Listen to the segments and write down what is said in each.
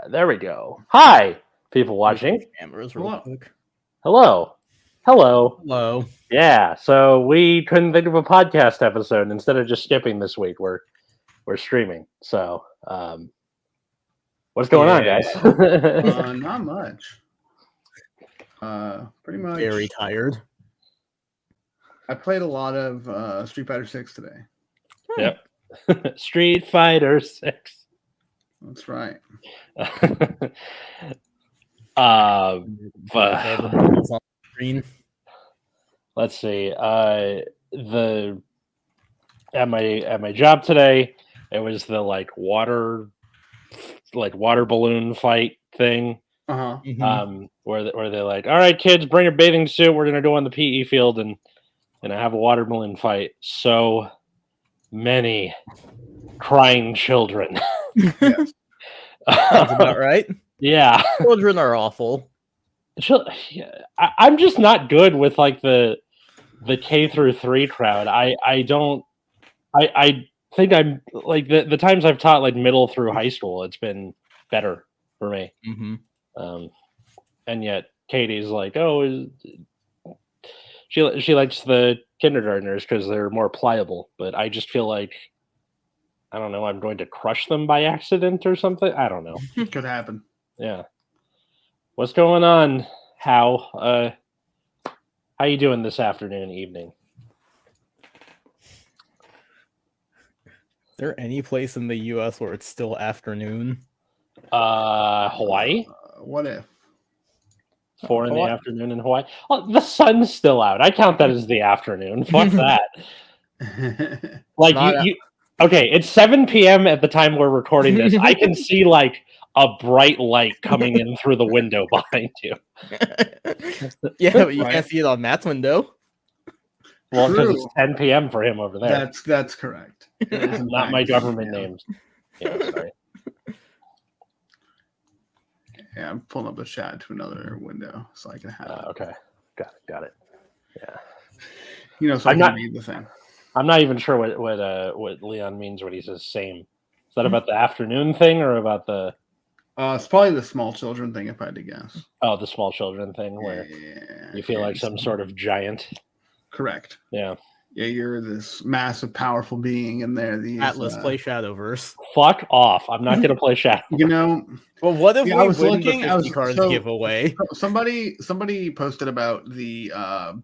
There we go. Hi, people watching. Cameras real Hello. quick. Hello. Hello. Hello. Yeah, so we couldn't think of a podcast episode. Instead of just skipping this week, we're streaming. So, what's going on, guys? Not much. Pretty much. Very tired. I played a lot of Street Fighter 6 today. Yep. Street Fighter 6. That's right. But It's on the screen. let's see. The at my job today, it was the water balloon fight thing. Uh-huh. Where they're like, all right, kids, bring your bathing suit. We're gonna go on the PE field and have a water balloon fight. So many crying children. Yes. Sounds about right. Yeah. Children are awful. I'm just not good with the K through 3 crowd. I think I'm the times I've taught middle through high school, it's been better for me. Mm-hmm. And yet Katie's like, oh, she likes the kindergartners because they're more pliable. But I just feel like, I don't know, I'm going to crush them by accident or something. I don't know. Could happen. Yeah. What's going on, How you doing this afternoon, evening? Is there any place in the U.S. where it's still afternoon? Hawaii? What if? 4 in the afternoon in Hawaii. Oh, the sun's still out. I count that as the afternoon. Fuck that. Okay, it's 7 p.m. at the time we're recording this. I can see a bright light coming in through the window behind you. Yeah, but you can't see it on Matt's window. Well, because it's 10 p.m. for him over there. That's correct. Not my government names. Yeah, sorry. Yeah, I'm pulling up the chat to another window so I can have it. Okay, got it. Yeah. So I can read the thing. I'm not even sure what Leon means when he says same. Is that about the afternoon thing or about the? It's probably the small children thing, if I had to guess. Oh, the small children thing where you feel like some sort of giant. Correct. Yeah. Yeah, you're this massive, powerful being, and they're these Atlas play Shadowverse. Fuck off! I'm not gonna play Shadow. Well, what if I we was win looking, the 50 cards giveaway? Somebody posted about the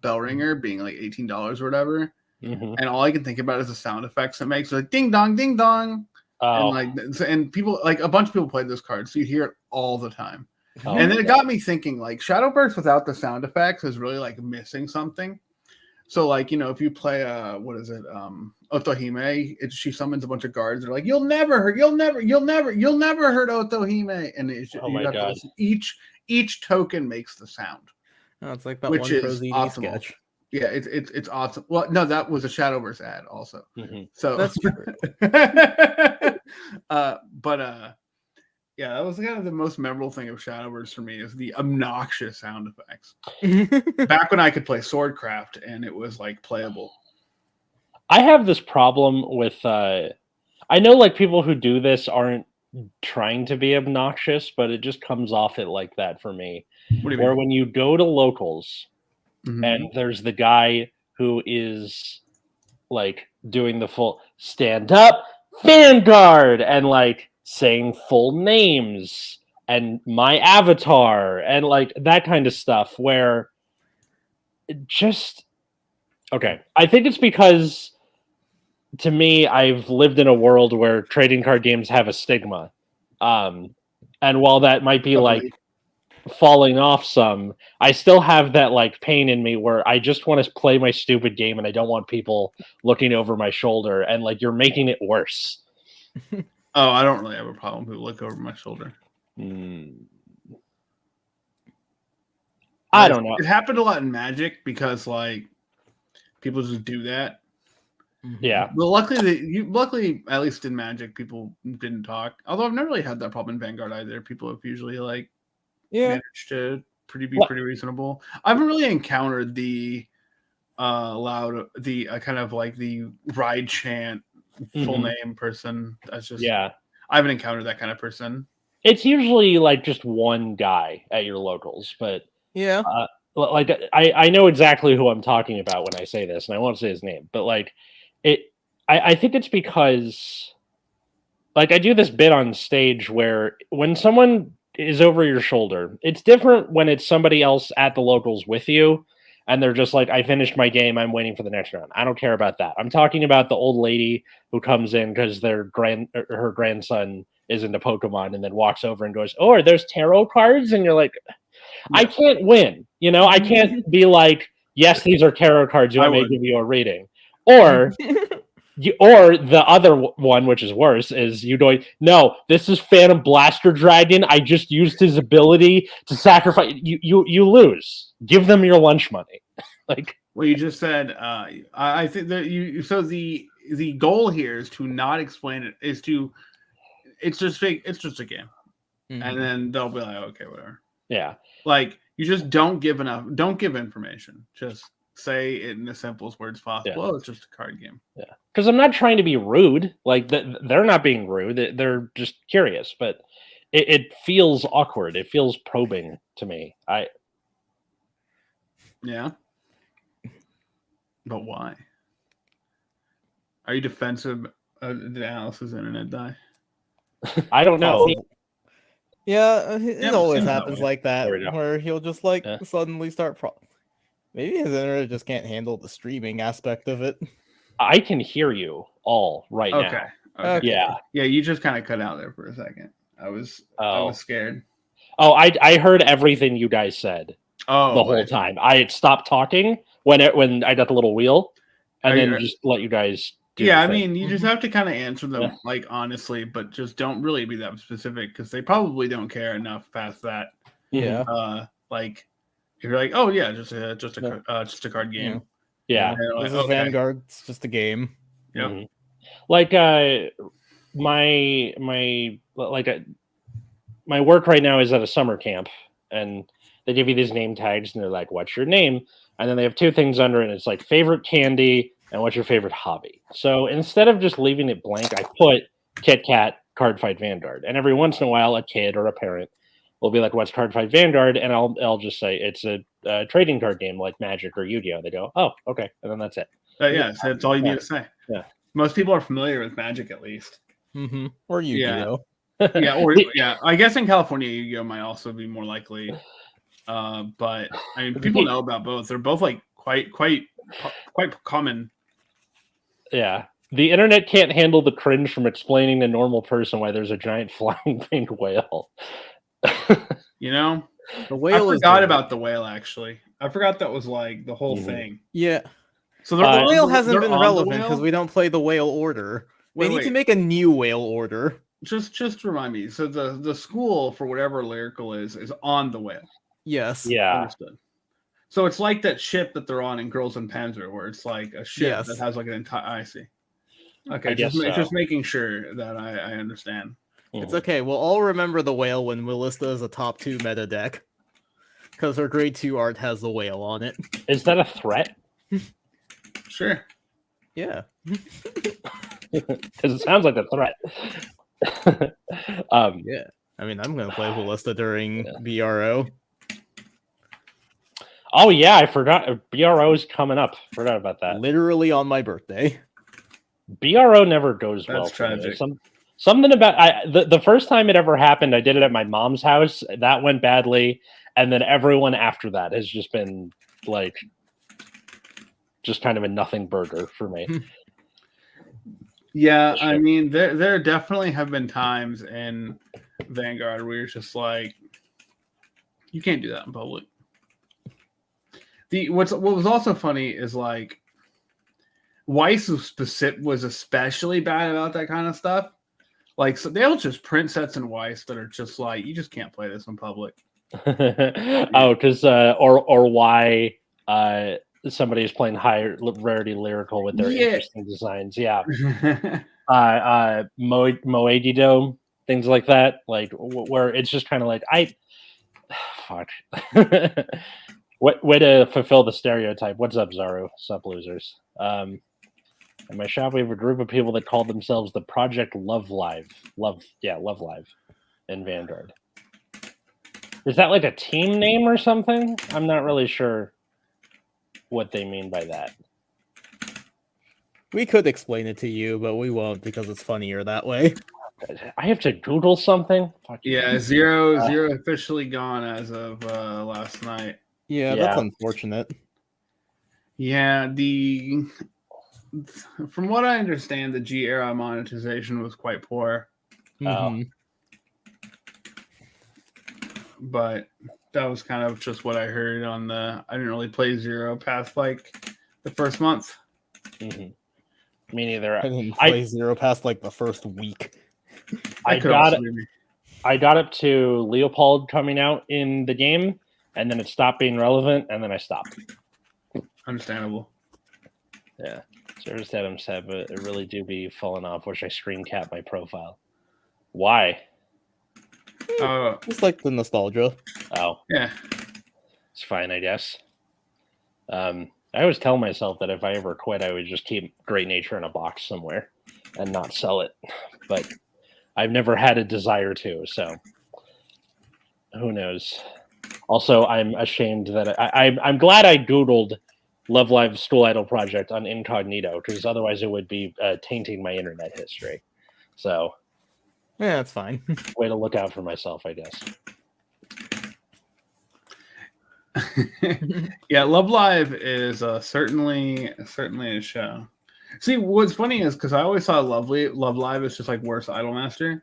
bell ringer being like $18 or whatever, and all I can think about is the sound effects it makes, like ding dong, ding dong, and people a bunch of people played this card, so you hear it all the time, and then it got me thinking Shadowverse without the sound effects is really missing something. So if you play Otohime, she summons a bunch of guards. They're like, you'll never hurt Otohime, and you have to listen. Each token makes the sound. Oh, it's like that one ProZD sketch. Yeah, it's awesome. Well, no, that was a Shadowverse ad also. Mm-hmm. So that's true. Yeah, that was kind of the most memorable thing of Shadowverse for me is the obnoxious sound effects. Back when I could play Swordcraft and it was playable. I have this problem with I know people who do this aren't trying to be obnoxious, but it just comes off it like that for me. What do you Where mean? when you go to locals and there's the guy who is doing the full stand up Vanguard and saying full names and my avatar and that kind of stuff where I think it's because to me I've lived in a world where trading card games have a stigma, and while that might be falling off some, I still have that pain in me where I just want to play my stupid game and I don't want people looking over my shoulder and you're making it worse. Oh, I don't really have a problem with people look over my shoulder. I don't know. It happened a lot in Magic because people just do that. Yeah. Well, luckily, at least in Magic, people didn't talk. Although I've never really had that problem in Vanguard either. People have usually managed to be pretty reasonable. I haven't really encountered the kind of the ride chant full name person. That's just I haven't encountered that kind of person. It's usually like just one guy at your locals, but Yeah. Like I know exactly who I'm talking about when I say this, and I won't say his name, but like I think it's because like I do this bit on stage where when someone is over your shoulder, it's different when it's somebody else at the locals with you and they're just like, I finished my game, I'm waiting for the next round. I don't care about that. I'm talking about the old lady who comes in because her grandson is into Pokemon and then walks over and goes, oh, there's tarot cards, and you're like, I can't win. I can't be like, yes, these are tarot cards. You want me to give you a reading? Or or the other one, which is worse, is you doing, no, this is Phantom Blaster Dragon. I just used his ability to sacrifice. You lose. Give them your lunch money. Like, well, you just said, I think that so the goal here is to not explain it, it's just fake, it's just a game. Mm-hmm. And then they'll be like, okay, whatever. Yeah. Like, you just don't give information. Just say it in the simplest words possible. Yeah. Oh, it's just a card game. Yeah. Because I'm not trying to be rude. Like, they're not being rude. They're just curious. But it feels awkward. It feels probing to me. Yeah. But why? Are you defensive? Did Alice's internet die? I don't know. Yeah, it always happens like that, where he'll just like suddenly start. Maybe his internet just can't handle the streaming aspect of it. I can hear you all right now. Okay. Yeah. Yeah, you just kind of cut out there for a second. I was scared. Oh, I heard everything you guys said. The whole time. I stopped talking when I got the little wheel, and then just let you guys. Yeah, I mean, you just have to kind of answer them like honestly, but just don't really be that specific because they probably don't care enough past that. Yeah. Like if you're like, oh yeah, just a card game. Yeah. This is Vanguard. It's just a game. Yeah. Mm-hmm. Like my work right now is at a summer camp, and they give you these name tags, and they're like, "What's your name?" And then they have two things under it. And it's like favorite candy and what's your favorite hobby. So instead of just leaving it blank, I put Kit Kat Cardfight Vanguard. And every once in a while, a kid or a parent will be like, "What's Cardfight Vanguard?" And I'll just say it's a trading card game like Magic or Yu-Gi-Oh. They go, "Oh, okay," and then that's it. So that's all you need to say. Yeah, most people are familiar with Magic at least. Mm-hmm. Or Yu-Gi-Oh. Yeah. I guess in California, Yu-Gi-Oh might also be more likely. But I mean, people know about both. They're both like quite common. Yeah. The internet can't handle the cringe from explaining to a normal person why there's a giant flying pink whale. The whale. I forgot about the whale, actually. I forgot that was like the whole thing. Yeah. So the whale hasn't been relevant because we don't play the whale order. We need to make a new whale order. Just remind me. So the school for whatever Lyrical is on the whale. Yes. Yeah. Understood. So it's like that ship that they're on in Girls and Panzer, where it's like a ship that has like an entire. I see. Okay, just making sure that I understand. It's okay. We'll all remember the whale when Willista is a top 2 meta deck, because her grade 2 art has the whale on it. Is that a threat? Sure. Yeah. Because it sounds like a threat. Yeah. I mean, I'm gonna play Willista during BRO. Oh yeah, I forgot. BRO is coming up. Forgot about that. Literally on my birthday. BRO never goes well. That's tragic. Something about the first time it ever happened, I did it at my mom's house. That went badly, and then everyone after that has just been like, just kind of a nothing burger for me. Yeah, I mean, there definitely have been times in Vanguard where you're just like, you can't do that in public. What was also funny is like Weiss was especially bad about that kind of stuff. Like, so they'll just print sets in Weiss that are just like, you just can't play this in public. Oh, because or why somebody is playing higher rarity Lyrical with their interesting designs. Yeah. Moegi Dome, things like that, like where it's just kind of like fuck. Way to fulfill the stereotype. What's up, Zaru? What's up, losers? In my shop, we have a group of people that call themselves the Project Love Live. Love Live. in Vanguard. Is that like a team name or something? I'm not really sure what they mean by that. We could explain it to you, but we won't because it's funnier that way. I have to Google something. Yeah, zero officially gone as of last night. Yeah, that's unfortunate. Yeah, from what I understand, the G era monetization was quite poor. Mm-hmm. But that was kind of just what I heard on the. I didn't really play Zero past like the first month. Mm-hmm. Me neither. I didn't play Zero past like the first week. I got up to Leopold coming out in the game, and then it stopped being relevant, and then I stopped. Understandable. Yeah. Service Adam said, but it really do be falling off. Wish I screen cap my profile. Why? It's like the nostalgia. Oh. Yeah. It's fine, I guess. I always tell myself that if I ever quit, I would just keep Great Nature in a box somewhere and not sell it. But I've never had a desire to, so who knows? Also, I'm ashamed that I'm glad I Googled Love Live School Idol Project on incognito, because otherwise it would be tainting my internet history. So, yeah, that's fine. Way to look out for myself, I guess. Yeah, Love Live is certainly a show. See, what's funny is because I always thought Love Live is just like worse Idolmaster,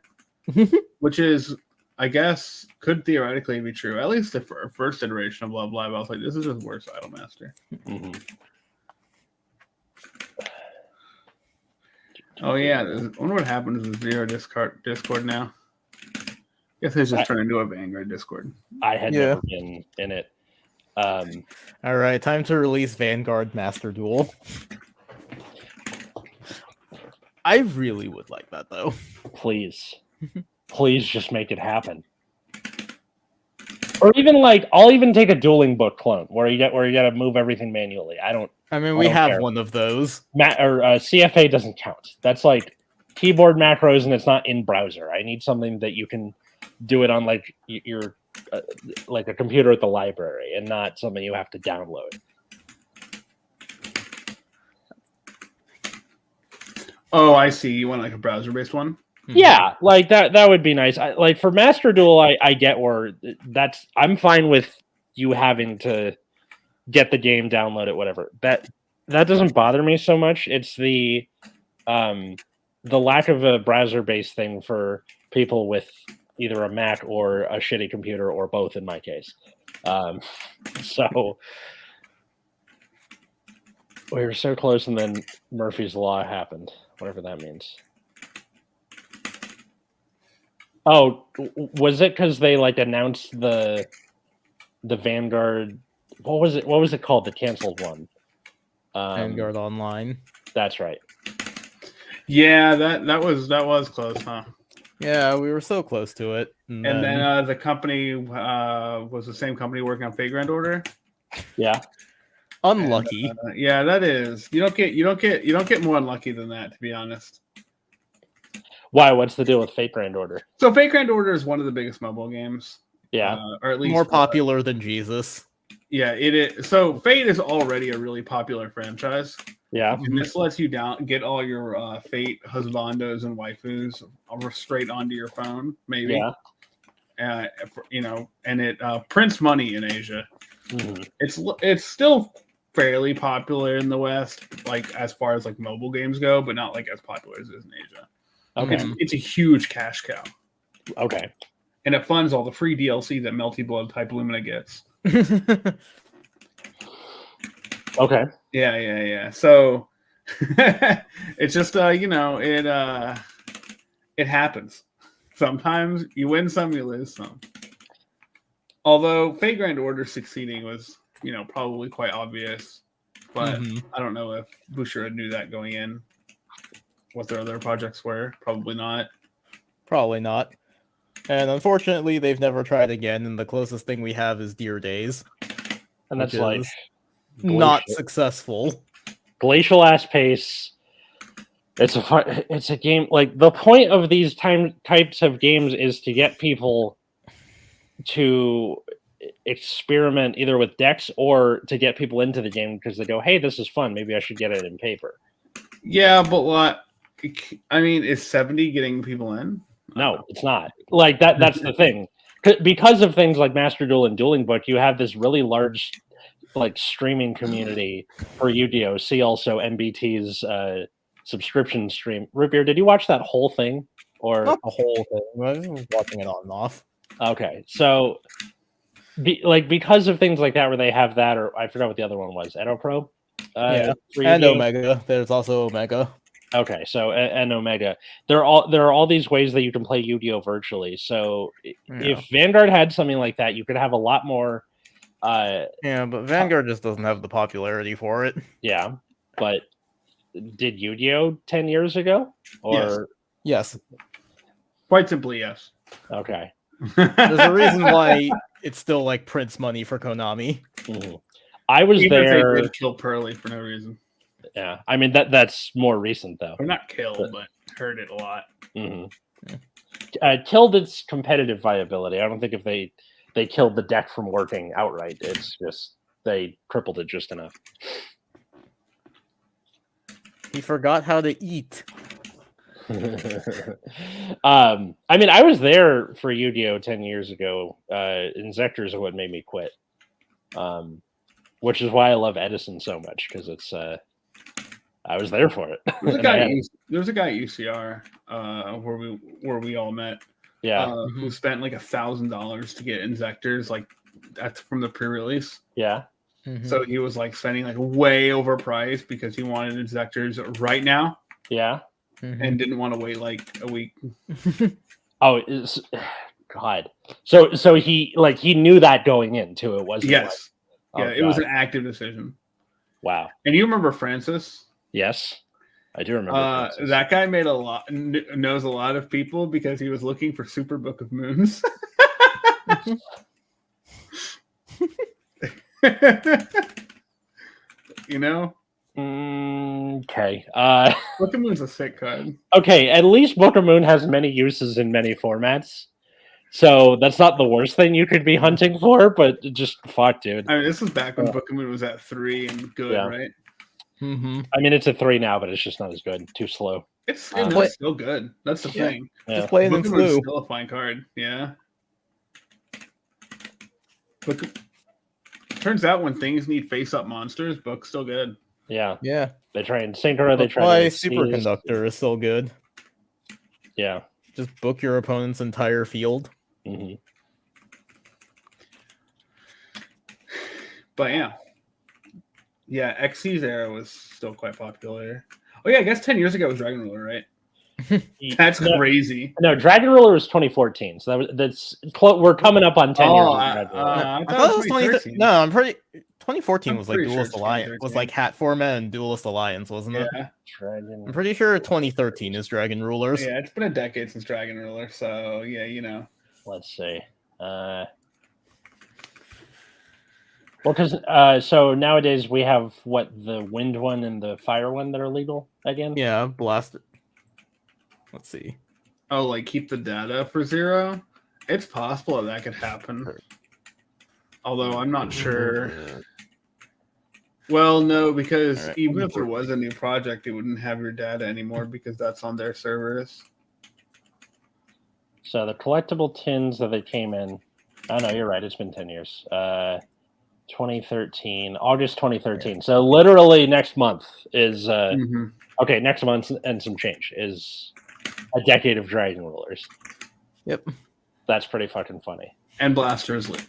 which is, I guess, could theoretically be true. At least the first iteration of Love Live, I was like, this is just worse Idolmaster. Mm-hmm. Oh yeah, I wonder what happened to the Zero Discord now. I guess it's just turned into a Vanguard Discord. I had never been in it. All right, time to release Vanguard Master Duel. I really would like that though. Please just make it happen. Or even like, I'll even take a dueling book clone where you gotta move everything manually. We have one of those. CFA doesn't count. That's like keyboard macros, and it's not in browser. I need something that you can do it on like your like a computer at the library, and not something you have to download. Oh, I see. You want like a browser-based one? Yeah, like that would be nice. Like for Master Duel, I get where I'm fine with you having to get the game, download it, whatever. That doesn't bother me so much. It's the lack of a browser-based thing for people with either a Mac or a shitty computer, or both in my case. So we were so close, and then Murphy's Law happened, whatever that means. Oh, was it because they like announced the Vanguard? What was it called? The canceled one. Vanguard Online. That's right. Yeah, that was close, huh? Yeah, we were so close to it. And then the company was the same company working on Fate Grand Order. Yeah. Unlucky. And, yeah, that is. You don't get more unlucky than that, to be honest. Why? What's the deal with Fate Grand Order? So Fate Grand Order is one of the biggest mobile games. Yeah. Or at least more popular than Jesus. Yeah, it is. So Fate is already a really popular franchise. Yeah. And this lets you get all your Fate husbandos and waifus straight onto your phone, maybe. Yeah. And it prints money in Asia. Mm-hmm. It's still fairly popular in the West, like as far as like mobile games go, but not like as popular as it is in Asia. Okay. It's a huge cash cow. Okay. And it funds all the free DLC that Melty Blood Type Lumina gets. Okay. Yeah. So it's just it happens. Sometimes you win some, you lose some. Although Fate Grand Order succeeding was, probably quite obvious, but I don't know if Bushra knew that going in. What their other projects were, probably not. Probably not. And unfortunately, they've never tried again, and the closest thing we have is Dear Days. And that's like not successful. Glacial ass pace. It's a game. Like, the point of these types of games is to get people to experiment either with decks or to get people into the game because they go, hey, this is fun, maybe I should get it in paper. Yeah, but what? I mean, is 70 getting people in? No, it's not. Like, that's the thing. Because of things like Master Duel and Dueling Book, you have this really large like streaming community for Yu-Gi-Oh! See also MBT's subscription stream. Rootbeer, did you watch that whole thing? Or not the whole thing? I was watching it on and off. Okay, so because of things like that, where they have that, or I forgot what the other one was, EdoPro. Yeah, and Omega. There's also Omega. Okay, so and Omega. There are all these ways that you can play Yu-Gi-Oh! Virtually. So if Vanguard had something like that, you could have a lot more. Yeah, but Vanguard just doesn't have the popularity for it. Yeah, but did Yu-Gi-Oh! 10 years ago? Or yes. Quite simply, yes. Okay. There's a reason why it's still like prints money for Konami. Mm-hmm. I was even there. If they did kill Pearly for no reason. Yeah, I mean that's more recent though. Or not killed, but heard it a lot. Mm-hmm. Killed its competitive viability. I don't think if they killed the deck from working outright. It's just they crippled it just enough. He forgot how to eat. I mean, I was there for Yu-Gi-Oh! 10 years ago. Inzektor's are what made me quit. Which is why I love Edison so much, because it's I was there for it. There was a guy at UCR where we all met. Yeah. Who spent like $1,000 to get Inzektors, like that's from the pre-release. Yeah. Mm-hmm. So he was like spending like way overpriced because he wanted Inzektors right now. Yeah. Mm-hmm. And didn't want to wait like a week. Oh, God. So he knew that going into it, wasn't yes. Like, yeah, it was an active decision. Wow. And you remember Francis? Yes, I do remember. That guy knows a lot of people because he was looking for Super Book of Moons. You know? Okay. Book of Moon's a sick card. Okay, at least Book of Moon has many uses in many formats. So that's not the worst thing you could be hunting for, but just fuck, dude. I mean, this was back when Book of Moon was at 3 and good, right? Mm-hmm. I mean, it's a 3 now, but it's just not as good. Too slow. It's still good. That's the thing. Yeah. Just play it in Slew. Still a fine card. Yeah. Turns out when things need face-up monsters, Book's still good. Yeah. Yeah. They try and Synchro. They try. Why Superconductor is so good. Yeah. Just book your opponent's entire field. Mm-hmm. But yeah, XC's era was still quite popular. Oh yeah, I guess 10 years ago was Dragon Ruler, right? That's crazy. No, Dragon Ruler was 2014, so that's we're coming up on 10 years. I thought it was 2013. No, I'm pretty. 2014 was like Duelist Alliance. Was like Hat Format and Duelist Alliance, wasn't it? Yeah. I'm pretty sure 2013 is Dragon Rulers. Yeah, it's been a decade since Dragon Ruler, so yeah, you know. Let's see. Well, because so nowadays we have the wind one and the fire one that are legal again. Yeah, blast. Let's see. Oh, like keep the data for 0. It's possible that could happen. Although I'm not sure. Well, no, because even if there was a new project, it wouldn't have your data anymore because that's on their servers. So the collectible tins that they came in. Oh no, you're right. It's been 10 years. 2013, August 2013. So literally next month is okay. Next month and some change is a decade of Dragon Rulers. Yep, that's pretty fucking funny. And Blaster's lit.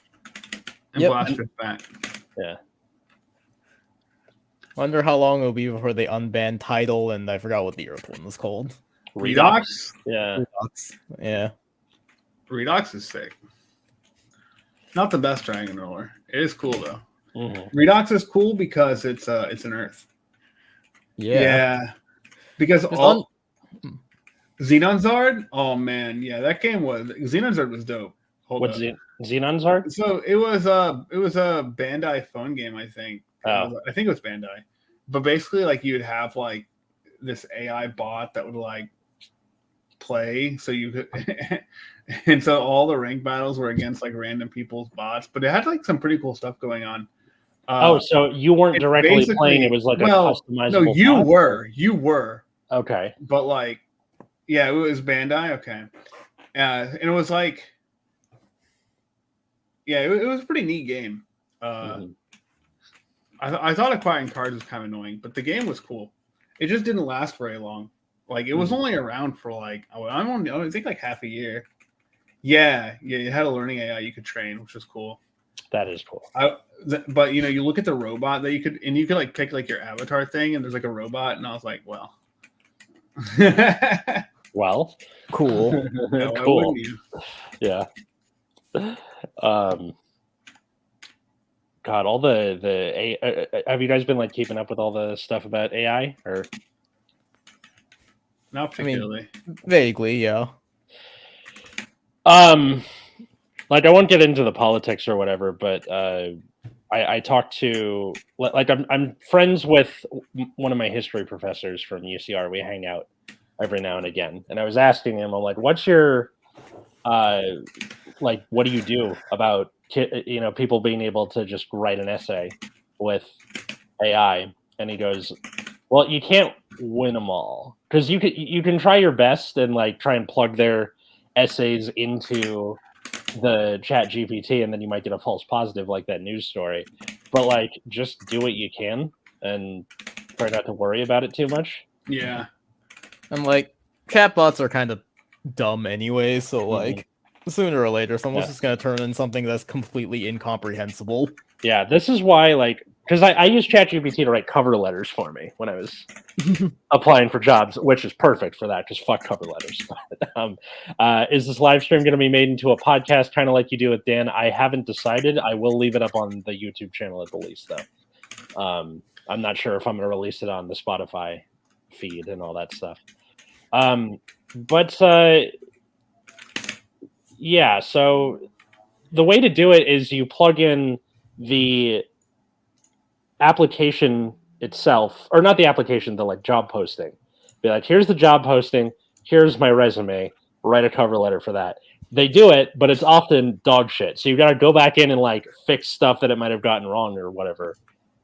And Blaster's back. Yeah. Wonder how long it'll be before they unban Tidal, and I forgot what the Earth one was called. Redox? Yeah. Redox. Yeah. Redox is sick. Not the best Dragon Ruler. It is cool though. Mm-hmm. Redox is cool because it's an Earth. Yeah. Because Xenonzard? Oh man, yeah, that game was Xenonzard was dope. What's Xenonzard? So it was a Bandai phone game, I think. Oh. I think it was Bandai. But basically, like you'd have like this AI bot that would like play, so you could, and so all the rank battles were against like random people's bots, but it had like some pretty cool stuff going on. So you weren't directly playing; it was like a customizable. No, you were. Okay, but like, yeah, it was Bandai. Okay, and it was like, yeah, it was a pretty neat game. I thought acquiring cards was kind of annoying, but the game was cool. It just didn't last very long. Like it was only around for like I think like half a year. Yeah, it had a learning AI you could train, which was cool. That is cool. But you know, you look at the robot that you could like pick like your avatar thing, and there's like a robot, and I was like, well, well, cool, no, cool, yeah. God, all the have you guys been like keeping up with all the stuff about AI or? Not particularly. I mean, vaguely, yeah. Like I won't get into the politics or whatever, but I talked to like I'm friends with one of my history professors from UCR. We hang out every now and again, and I was asking him, I'm like, "What's your like? What do you do about people being able to just write an essay with AI?" And he goes, "Well, you can't win them all because you can try your best and like try and plug their essays into the chat GPT, and then you might get a false positive like that news story, but like just do what you can and try not to worry about it too much." Yeah, and like chatbots are kind of dumb anyway, so like sooner or later someone's just going to turn in something that's completely incomprehensible. Yeah, this is why, like, because I use ChatGPT to write cover letters for me when I was applying for jobs, which is perfect for that, because fuck cover letters. Is this live stream going to be made into a podcast, kind of like you do with Dan? I haven't decided. I will leave it up on the YouTube channel at the least, though. I'm not sure if I'm going to release it on the Spotify feed and all that stuff. Yeah, so the way to do it is you plug in the application itself, or not the application, the like job posting. Be like, here's the job posting, here's my resume, write a cover letter for that. They do it, but it's often dog shit. So you got to go back in and like fix stuff that it might have gotten wrong or whatever.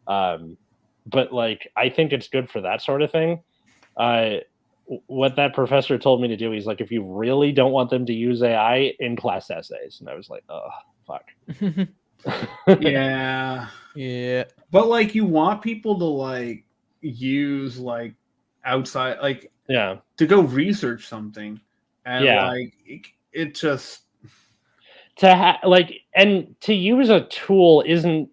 But like, I think it's good for that sort of thing. What that professor told me to do, he's like, if you really don't want them to use AI, in class essays. And I was like, oh, fuck. Yeah. But like, you want people to like use like outside, like, to go research something, and like it just to like, and to use a tool isn't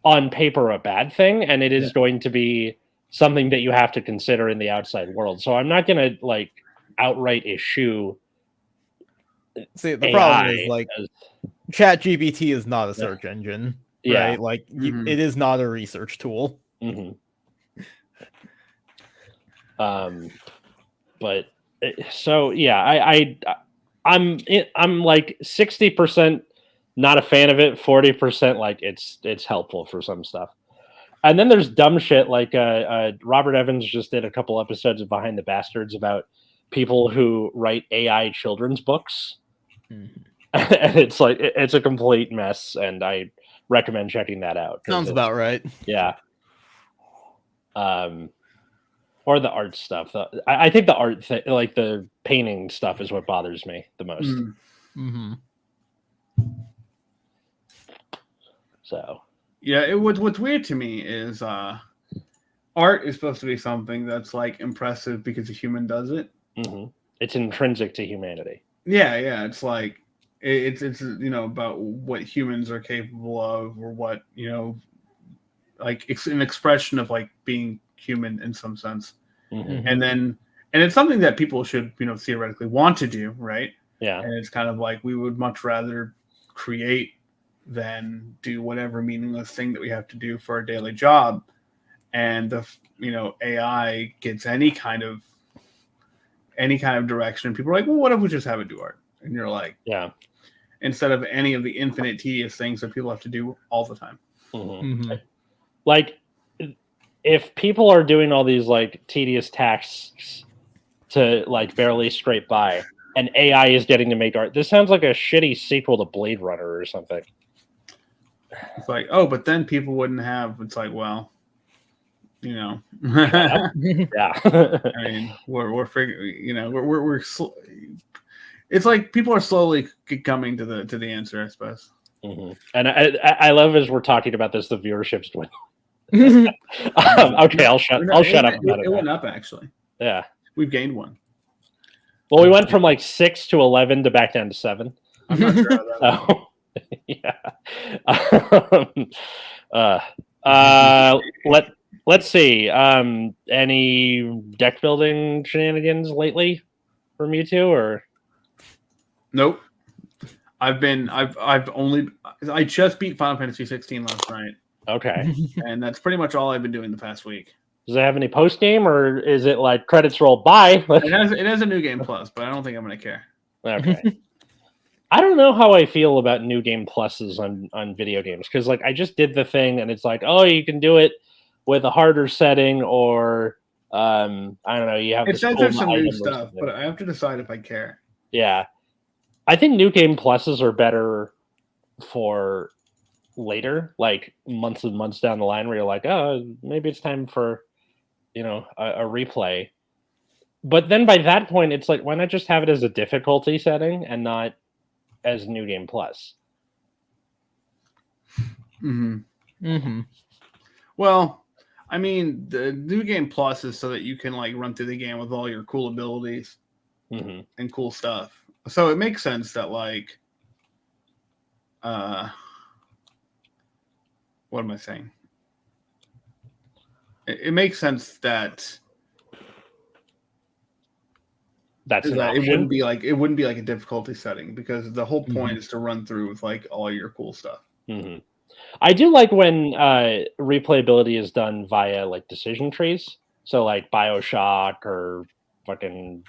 on paper a bad thing, and it is going to be something that you have to consider in the outside world. So I'm not gonna like outright eschew. See, the problem is like ChatGPT is not a search engine, right? Like it is not a research tool. But so yeah, I'm like 60% not a fan of it, 40% like it's helpful for some stuff. And then there's dumb shit like Robert Evans just did a couple episodes of Behind the Bastards about people who write AI children's books. And it's like it's a complete mess, and I recommend checking that out. Sounds about right. Yeah. Or the art stuff. I think the art like the painting stuff is what bothers me the most. So yeah, what's weird to me is art is supposed to be something that's like impressive because a human does it. It's intrinsic to humanity. Yeah, it's like it's about what humans are capable of, or what like it's an expression of like being human in some sense. And it's something that people should theoretically want to do, right? Yeah. And it's kind of like we would much rather create than do whatever meaningless thing that we have to do for our daily job. And the AI gets any kind of direction. People are like, well, what if we just have it do art? And you're like, yeah, instead of any of the infinite tedious things that people have to do all the time. Like if people are doing all these like tedious tasks to like barely scrape by, and AI is getting to make art, this sounds like a shitty sequel to Blade Runner or something. It's like, oh, but then people wouldn't have. It's like, well, you know, yeah. I mean, we're figuring, you know, we're it's like people are slowly coming to the answer, I suppose. Mm-hmm. And I love as we're talking about this, the viewership's dwindling. Okay, I'll shut up about it. It went up actually. Yeah, we've gained one. Well, we went from like 6 to 11 to back down to 7. I'm not sure how that Let's see. Any deck building shenanigans lately from you two, or? Nope. I just beat Final Fantasy 16 last night. Okay. And that's pretty much all I've been doing the past week. Does it have any post game, or is it like credits roll by? It has a new game plus, but I don't think I'm going to care. Okay. I don't know how I feel about new game pluses on video games, because like I just did the thing and it's like, oh, you can do it with a harder setting, or I don't know, you have. It says there's some new stuff, but I have to decide if I care. Yeah, I think new game pluses are better for later, like months and months down the line, where you're like, oh, maybe it's time for, you know, a replay. But then by that point, it's like, why not just have it as a difficulty setting and not as new game plus? Well, I mean, the new game plus is so that you can like run through the game with all your cool abilities and cool stuff. So it makes sense that like, what am I saying? It makes sense that it wouldn't be like a difficulty setting, because the whole point is to run through with like all your cool stuff. I do like when replayability is done via like decision trees. So like BioShock or fucking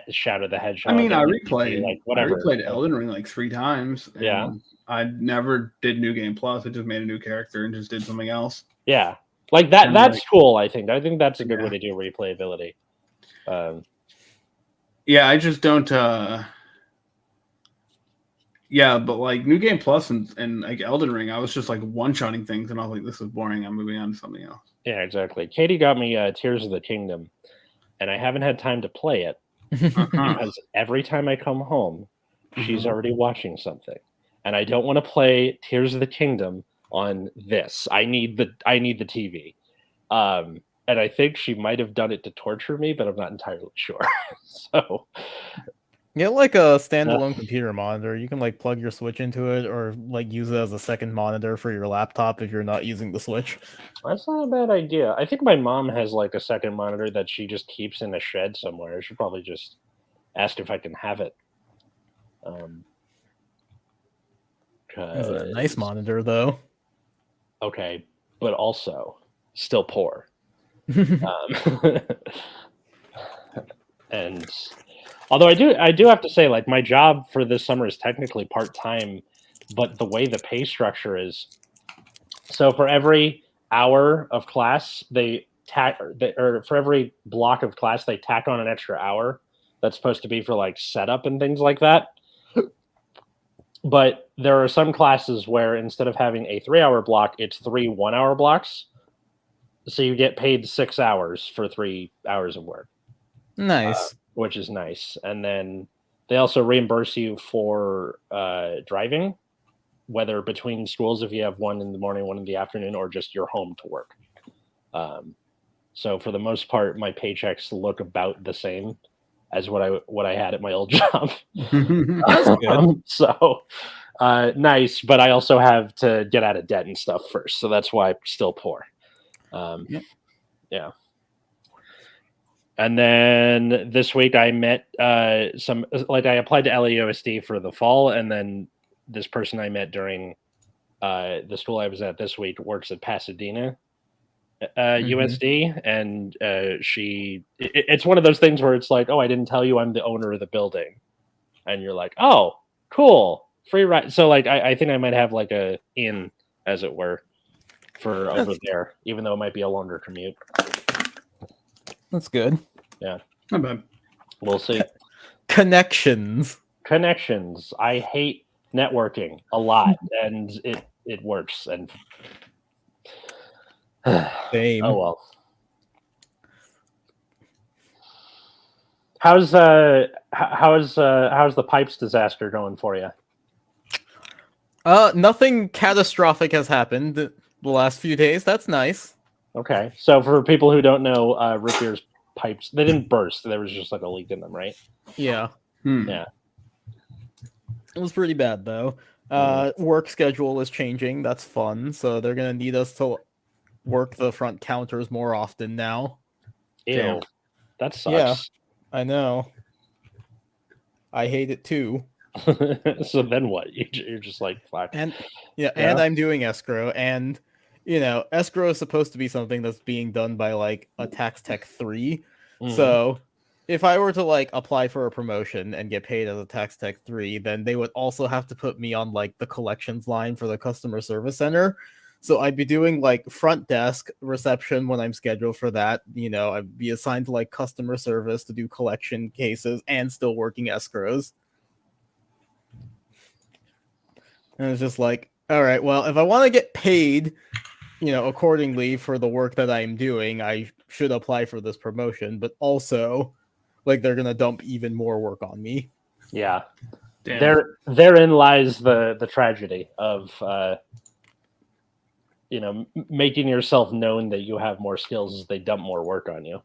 Shadow the Hedgehog. I mean, I replayed like whatever. I replayed Elden Ring like 3 times. Yeah. I never did new game plus. I just made a new character and just did something else. Yeah. Like that. That's cool. I think that's a good way to do replayability. Yeah, I just don't. Yeah, but like New Game Plus and like Elden Ring, I was just like one-shotting things, and I was like, "This is boring. I'm moving on to something else." Yeah, exactly. Katie got me Tears of the Kingdom, and I haven't had time to play it because every time I come home, she's already watching something, and I don't want to play Tears of the Kingdom on this. I need the TV. And I think she might have done it to torture me, but I'm not entirely sure. So, get like a standalone computer monitor. You can like plug your Switch into it, or like use it as a second monitor for your laptop if you're not using the Switch. That's not a bad idea. I think my mom has like a second monitor that she just keeps in a shed somewhere. I should probably just ask if I can have it. It's a nice monitor, though. Okay, but also still poor. And although I do have to say, like, my job for this summer is technically part-time, but the way the pay structure is, so for every hour of class or for every block of class they tack on an extra hour that's supposed to be for like setup and things like that. But there are some classes where instead of having a 3-hour block, it's 3 1-hour blocks. So you get paid 6 hours for 3 hours of work. Nice. Which is nice. And then they also reimburse you for driving, whether between schools, if you have one in the morning, one in the afternoon, or just you're home to work. So for the most part, my paychecks look about the same as what I had at my old job. That's good. So nice, but I also have to get out of debt and stuff first. So that's why I'm still poor. Yeah. And then this week I met I applied to LAUSD for the fall, and then this person I met during the school I was at this week works at Pasadena USD, and it's one of those things where it's like, oh, I didn't tell you I'm the owner of the building, and you're like, oh, cool, free ride. So like I think I might have like a in, as it were. for over there, even though it might be a longer commute. That's good. Yeah. Not bad. We'll see. Connections. I hate networking a lot, and it works. And Same. Oh well. How's the pipes disaster going for you? Nothing catastrophic has happened the last few days. That's nice. Okay, so for people who don't know, Root Beer's pipes, they didn't burst. There was just like a leak in them, right? Yeah. Yeah. It was pretty bad though. Work schedule is changing. That's fun. So they're gonna need us to work the front counters more often now. Ew. Damn. That sucks. Yeah, I know. I hate it too. So then what? You're just like, fuck. And and I'm doing escrow, and escrow is supposed to be something that's being done by like a tax tech 3. Mhm. So if I were to like apply for a promotion and get paid as a tax tech 3, then they would also have to put me on like the collections line for the customer service center. So I'd be doing like front desk reception when I'm scheduled for that. I'd be assigned to like customer service to do collection cases and still working escrows. And it's just like, all right, well, if I want to get paid, accordingly for the work that I'm doing, I should apply for this promotion. But also, like, they're gonna dump even more work on me. Yeah. Damn. Therein lies the tragedy of making yourself known that you have more skills as they dump more work on you.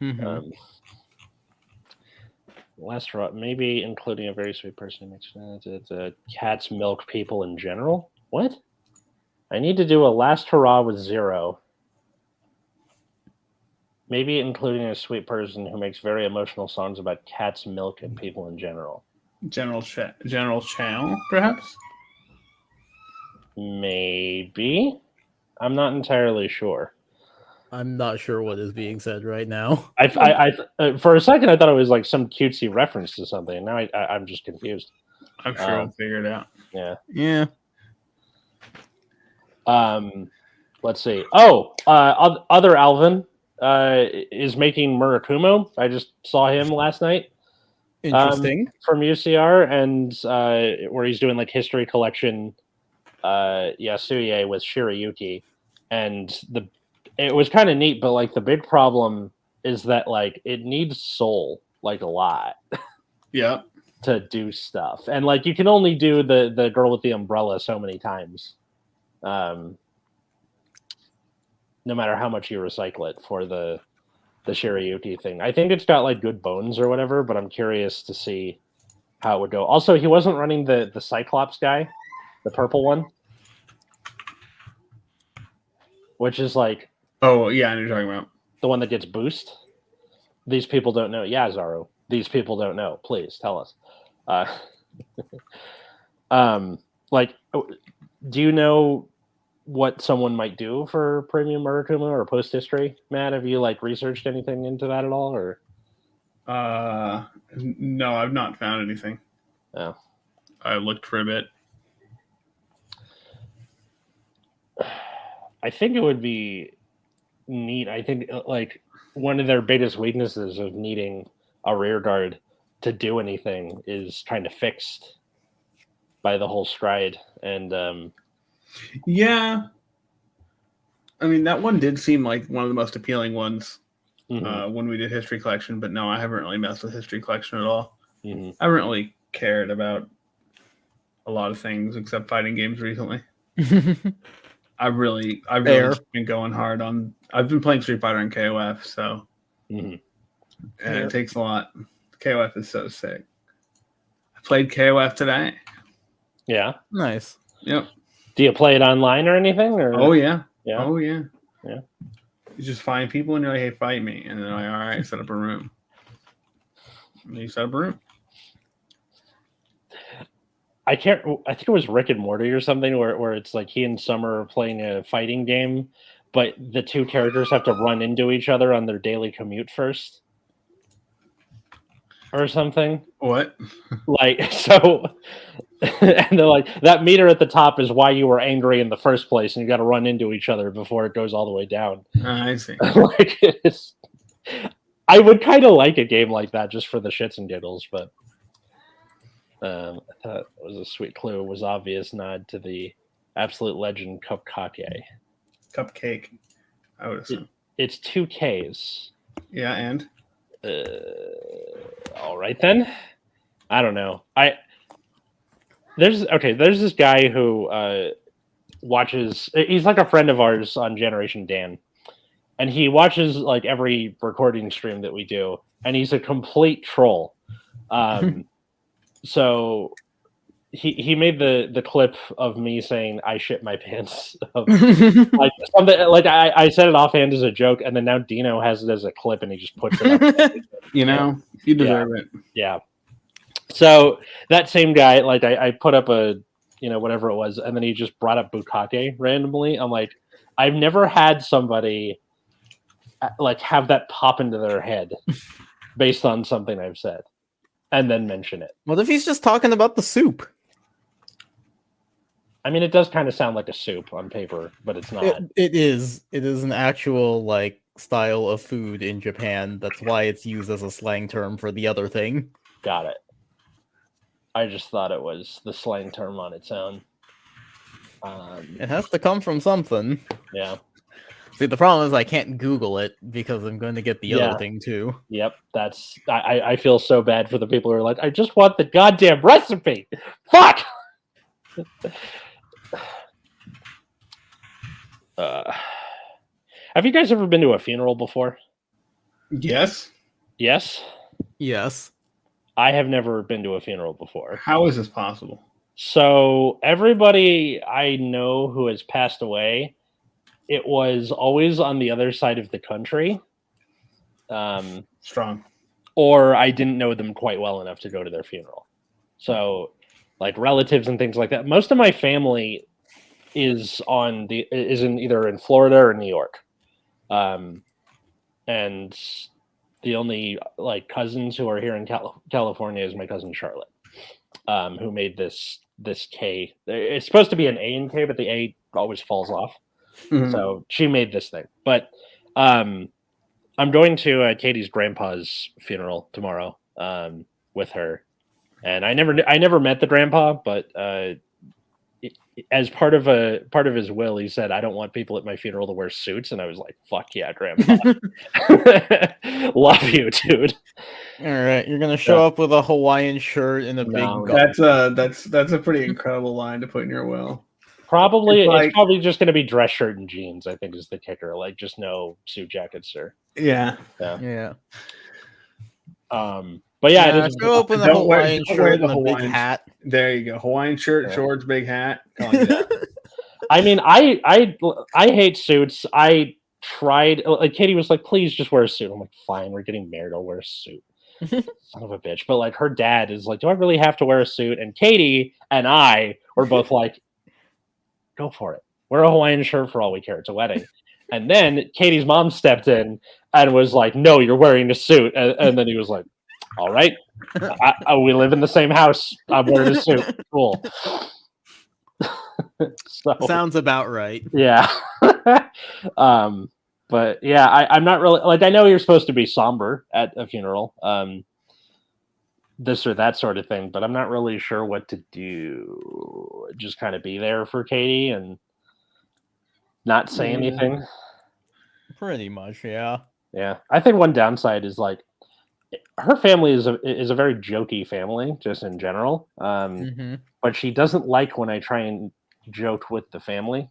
Mm-hmm. Last row, maybe including a very sweet person who makes cats milk people in general. What? I need to do a last hurrah with 0. Maybe including a sweet person who makes very emotional songs about cats milk and people in general. General Channel, perhaps? Maybe. I'm not entirely sure. I'm not sure what is being said right now. I for a second I thought it was like some cutesy reference to something. Now I'm just confused. I'm sure I'll figure it out. Yeah. Yeah. Let's see. Oh, other Alvin is making Murakumo. I just saw him last night. Interesting. From UCR, and where he's doing like history collection Yasuye with Shirayuki, and it was kind of neat, but like the big problem is that like it needs soul like a lot. Yeah. To do stuff, and like you can only do the girl with the umbrella so many times, no matter how much you recycle it for the Shirayuki thing. I think it's got like good bones or whatever, but I'm curious to see how it would go. Also, he wasn't running the Cyclops guy, the purple one, which is like, oh yeah, I know what you're talking about, the one that gets boost. These people don't know. Yeah, Zaro. These people don't know. Please tell us. Like, do you know what someone might do for premium Murakumo or post history? Matt, have you like researched anything into that at all, or? No, I've not found anything. Oh. I looked for a bit. I think it would be neat. I think like one of their biggest weaknesses of needing a rear guard to do anything is kind of fixed by the whole stride. And yeah, I mean that one did seem like one of the most appealing ones when we did history collection, but no, I haven't really messed with history collection at all. I haven't really cared about a lot of things except fighting games recently. I've really been going hard on. I've been playing Street Fighter and KOF, so and it takes a lot. KOF is so sick. I played KOF today. Yeah, nice. Yep. Do you play it online or anything? Or? Oh yeah. Yeah. Oh yeah. Yeah. You just find people and you're like, "Hey, fight me," and they're like, "All right, set up a room." And you set up a room. I think it was Rick and Morty or something where it's like he and Summer are playing a fighting game, but the two characters have to run into each other on their daily commute first. Or something. What? Like, so And they're like, that meter at the top is why you were angry in the first place, and you got to run into each other before it goes all the way down. I see. Like, I would kind of like a game like that just for the shits and giggles, but I thought it was a sweet clue. It was obvious nod to the absolute legend Cupcake. Cupcake, I would assume. It's 2 Ks. Yeah, and? All right then. I don't know. There's this guy who watches. He's like a friend of ours on Generation Dan, and he watches like every recording stream that we do, and he's a complete troll. So he made the clip of me saying I shit my pants. Like something like I said it offhand as a joke, and then now Dino has it as a clip, and he just puts it up. You know, you deserve it. Yeah. So that same guy, like I put up a, whatever it was, and then he just brought up Bukkake randomly. I'm like, I've never had somebody like have that pop into their head based on something I've said, and then mention it. What if he's just talking about the soup? I mean, it does kind of sound like a soup on paper, but it's not. It is. It is an actual like style of food in Japan. That's why it's used as a slang term for the other thing. Got it. I just thought it was the slang term on its own. It has to come from something. Yeah. See, the problem is I can't Google it because I'm going to get the other thing too. Yep, I feel so bad for the people who are like, I just want the goddamn recipe. Fuck. Have you guys ever been to a funeral before? Yes. Yes. Yes. I have never been to a funeral before. How is this possible? So everybody I know who has passed away, it was always on the other side of the country. Strong. Or I didn't know them quite well enough to go to their funeral. So like relatives and things like that. Most of my family is either in Florida or New York. And the only like cousins who are here in California is my cousin Charlotte, who made this K. It's supposed to be an A and K, but the A always falls off. Mm-hmm. So she made this thing. But I'm going to Katie's grandpa's funeral tomorrow with her, and I never met the grandpa, but as part of his will, he said, I don't want people at my funeral to wear suits. And I was like, fuck yeah, grandpa. Love you, dude. All right. You're going to show up with a Hawaiian shirt and a big gun. That's a pretty incredible line to put in your will. Probably it's probably just going to be dress shirt and jeans, I think is the kicker. Like just no suit jacket, sir. Yeah. But yeah, it is. Show up with a Hawaiian shirt and a big hat. There you go. Hawaiian shirt, shorts, big hat. I mean, I hate suits. I tried. Like Katie was like, "Please just wear a suit." I'm like, "Fine, we're getting married. I'll wear a suit." Son of a bitch. But like, her dad is like, "Do I really have to wear a suit?" And Katie and I were both like, "Go for it. Wear a Hawaiian shirt for all we care. It's a wedding." And then Katie's mom stepped in and was like, "No, you're wearing a suit." And then he was like, all right, we live in the same house. I'm wearing a suit. Cool. So, sounds about right. Yeah. But yeah, I'm not really like, I know you're supposed to be somber at a funeral, this or that sort of thing, but I'm not really sure what to do. Just kind of be there for Katie and not say anything. Pretty much, yeah. Yeah. I think one downside is like, her family is a very jokey family, just in general. But she doesn't like when I try and joke with the family.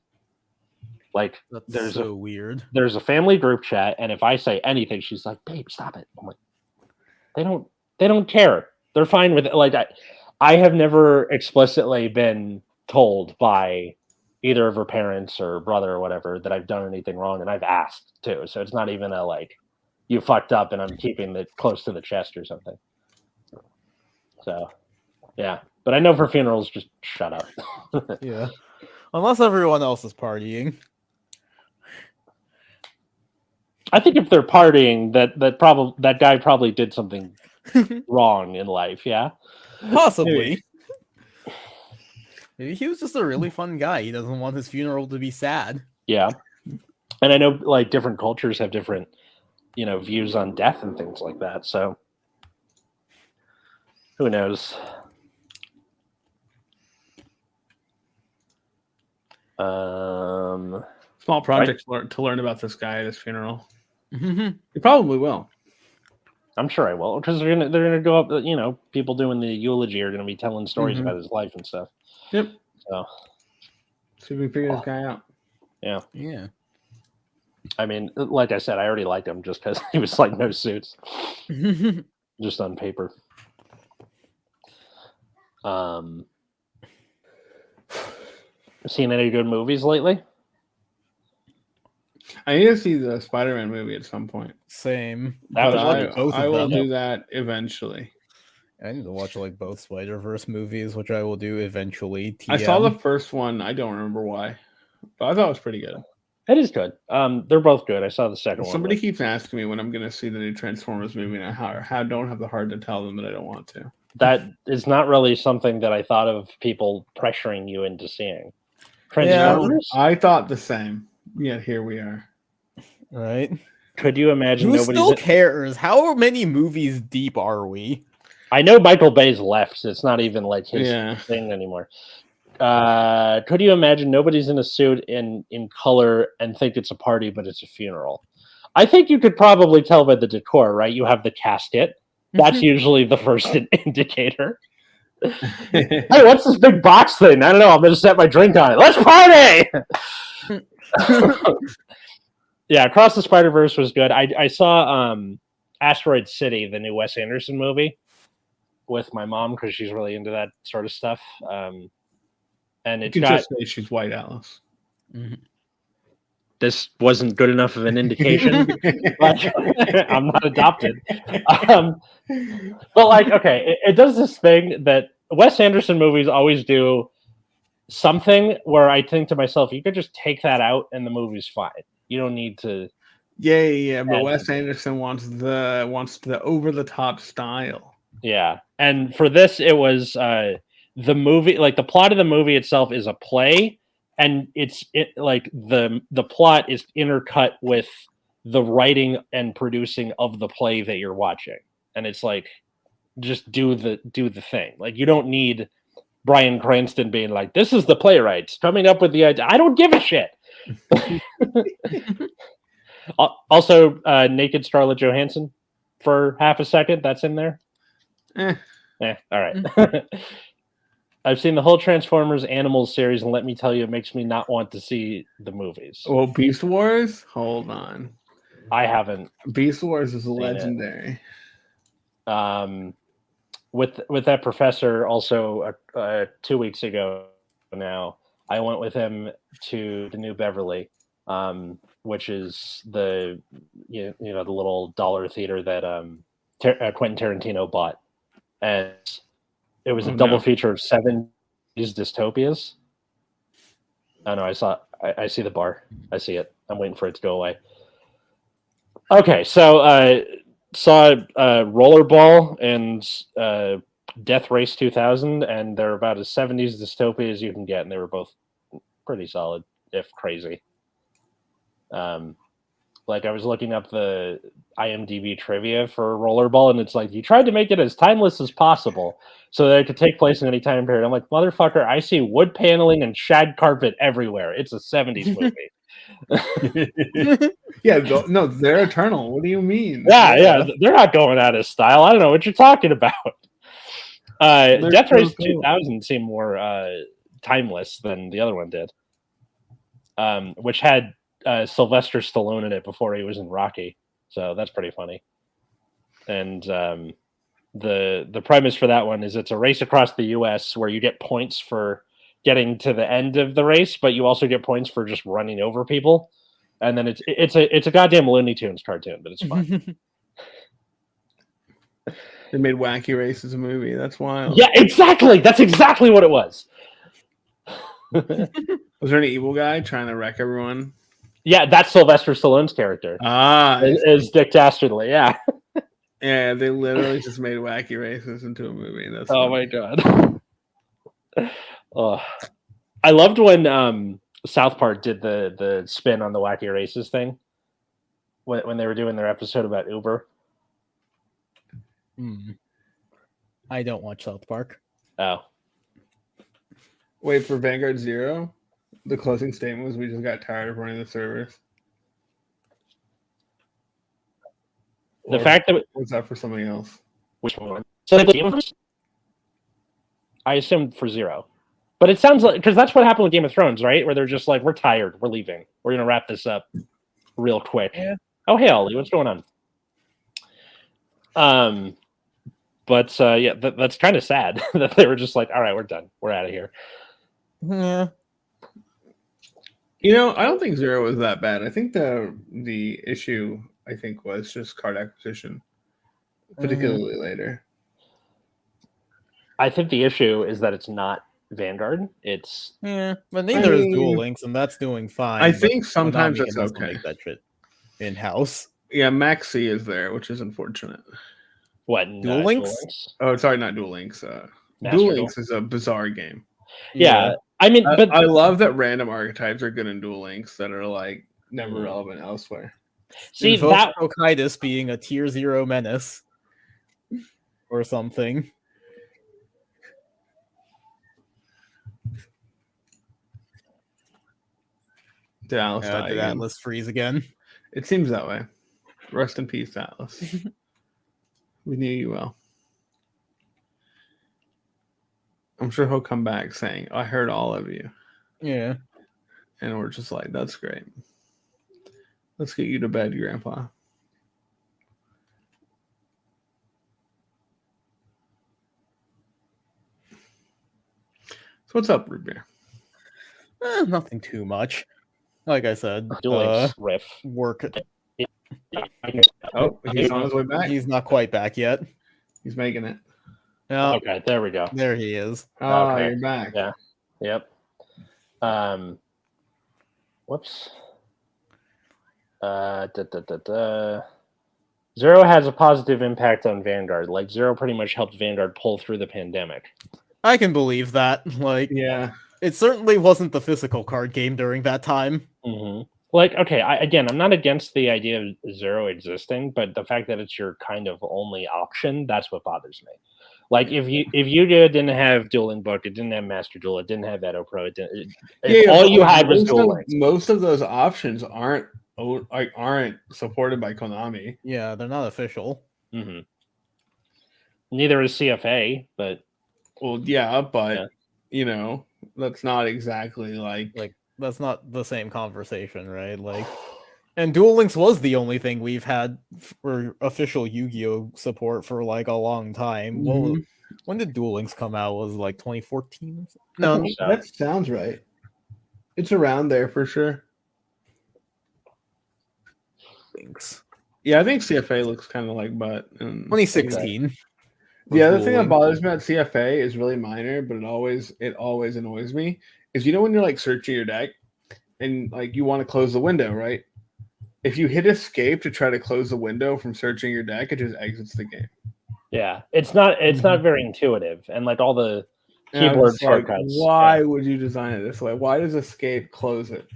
Like, that's weird. There's a family group chat, and if I say anything, she's like, "Babe, stop it." I'm like, they don't care. They're fine with it. Like, I have never explicitly been told by either of her parents or brother or whatever that I've done anything wrong, and I've asked too. So it's not even a like, you fucked up and I'm keeping it close to the chest or something. So, yeah. But I know for funerals, just shut up. Yeah. Unless everyone else is partying. I think if they're partying, that guy probably did something wrong in life, yeah? Possibly. Maybe he was just a really fun guy. He doesn't want his funeral to be sad. Yeah. And I know like different cultures have different, views on death and things like that. So who knows? Small project to learn about this guy at his funeral. You probably will. I'm sure I will, because they're gonna go up. People doing the eulogy are gonna be telling stories about his life and stuff. Yep. So see if we can figure this guy out. Yeah. Yeah. I mean, like I said, I already liked him just because he was like no suits, just on paper. Seen any good movies lately? I need to see the Spider-Man movie at some point. Same. That was I will do that eventually. I need to watch like both Spider-Verse movies, which I will do eventually. TM. I saw the first one. I don't remember why, but I thought it was pretty good. It is good. They're both good. I saw the second one. Somebody keeps asking me when I'm going to see the new Transformers movie, and I don't have the heart to tell them that I don't want to. That is not really something that I thought of people pressuring you into seeing. Transformers? Yeah, I thought the same. Yet here we are. Right? Could you imagine? Who still cares? How many movies deep are we? I know Michael Bay's left. So it's not even like his thing anymore. Could you imagine nobody's in a suit in color and think it's a party, but it's a funeral? I think you could probably tell by the decor, right? You have the casket. That's usually the first indicator. Hey, what's this big box thing? I don't know. I'm going to set my drink on it. Let's party! Yeah, Across the Spider-Verse was good. I saw Asteroid City, the new Wes Anderson movie, with my mom because she's really into that sort of stuff. And it's got... just say she's white, Alice. This wasn't good enough of an indication. But I'm not adopted. But like, okay, it does this thing that Wes Anderson movies always do, something where I think to myself, you could just take that out and the movie's fine. You don't need to. Yeah. But Wes Anderson wants the over the top style. Yeah, and for this, it was the movie. Like the plot of the movie itself is a play. And like the plot is intercut with the writing and producing of the play that you're watching, and it's like, just do the thing. Like you don't need Bryan Cranston being like, "This is the playwright coming up with the idea." I don't give a shit. Also, naked Scarlett Johansson for half a second. That's in there. All right. I've seen the whole Transformers Animals series, and let me tell you, it makes me not want to see the movies. Oh, Beast Wars? Hold on. I haven't. Beast Wars is legendary. With that professor, also 2 weeks ago now, I went with him to the New Beverly, which is the the little dollar theater that Quentin Tarantino bought, and it was a double feature of 70s dystopias. Oh no, I see the bar. I see it. I'm waiting for it to go away. Okay, so saw Rollerball and Death Race 2000, and they're about as 70s dystopia as you can get, and they were both pretty solid, if crazy. Like I was looking up the IMDb trivia for Rollerball, and it's like, you tried to make it as timeless as possible so that it could take place in any time period. I'm like, motherfucker, I see wood paneling and shag carpet everywhere. It's a 70s movie. Yeah, no, they're eternal. What do you mean? Yeah, they're not going out of style. I don't know what you're talking about. Death Race 2000 seemed more timeless than the other one did, which had Sylvester Stallone in it before he was in Rocky, so that's pretty funny. And the premise for that one is it's a race across the U.S. where you get points for getting to the end of the race, but you also get points for just running over people. And then it's a goddamn Looney Tunes cartoon, but it's fun. They made Wacky Races a movie. That's wild. Yeah, exactly. That's exactly what it was. Was there any evil guy trying to wreck everyone? Yeah, that's Sylvester Stallone's character. Is Dick Dastardly, yeah. Yeah, they literally just made Wacky Races into a movie. That's my god. I loved when South Park did the spin on the Wacky Races thing when they were doing their episode about Uber. I don't watch South Park. Oh. Wait, for Vanguard Zero, the closing statement was, "We just got tired of running the servers." The fact that was that for something else? Which one? So I assumed for Zero, but it sounds like, because that's what happened with Game of Thrones, right? Where they're just like, "We're tired, we're leaving, we're gonna wrap this up real quick." Yeah. Oh, hey Ollie, what's going on? But yeah, that's kind of sad that they were just like, "All right, we're done, we're out of here." Yeah. You know, I don't think Zero was that bad. I think the issue, was just card acquisition, particularly later. I think the issue is that it's not Vanguard. It's but neither is Duel Links, and that's doing fine. I think sometimes that's okay. Make that shit in house. Yeah, Maxi is there, which is unfortunate. What, Duel Links? Oh, sorry, not Duel Links. Duel Links is a bizarre game. Yeah. I mean, but I love that random archetypes are good in Duel Links that are like never relevant elsewhere. See, that Okaitis being a tier 0 menace or something. Did Atlas die did again? Atlas freeze again? It seems that way. Rest in peace, Atlas. We knew you well. I'm sure he'll come back saying, "I heard all of you." Yeah. And we're just like, "That's great. Let's get you to bed, Grandpa." So what's up, Root Beer? Nothing too much. Like I said, riff work. Oh, he's on his way back. He's not quite back yet. He's making it. Yeah. Okay, there we go. There he is. Oh, Okay. You're back. Yeah. Yep. Whoops. Zero has a positive impact on Vanguard. Like, Zero pretty much helped Vanguard pull through the pandemic. I can believe that. Like, yeah, it certainly wasn't the physical card game during that time. Mm-hmm. Like, okay, I'm not against the idea of Zero existing, but the fact that it's your kind of only option, that's what bothers me. Like, if Yu-Gi-Oh didn't have Dueling Book, it didn't have Master Duel, it didn't have Edo Pro, all you had was Duel Links. Most of those options aren't supported by Konami. Yeah, they're not official. Mm-hmm. Neither is CFA, but you know, that's not exactly like that's not the same conversation, right? Like, and Duel Links was the only thing we've had for official Yu-Gi-Oh support for like a long time. Mm-hmm. Well, when did Duel Links come out? Was it like 2014? No, that sounds right. It's around there for sure. Links. Yeah, I think CFA looks kind of like butt. 2016. Yeah, the thing that bothers me about CFA is really minor, but it always annoys me. Is when you're like searching your deck and like you want to close the window, right? If you hit escape to try to close the window from searching your deck, it just exits the game. Yeah, it's not very intuitive, and like all the keyboard shortcuts. Why would you design it this way? Why does escape close it?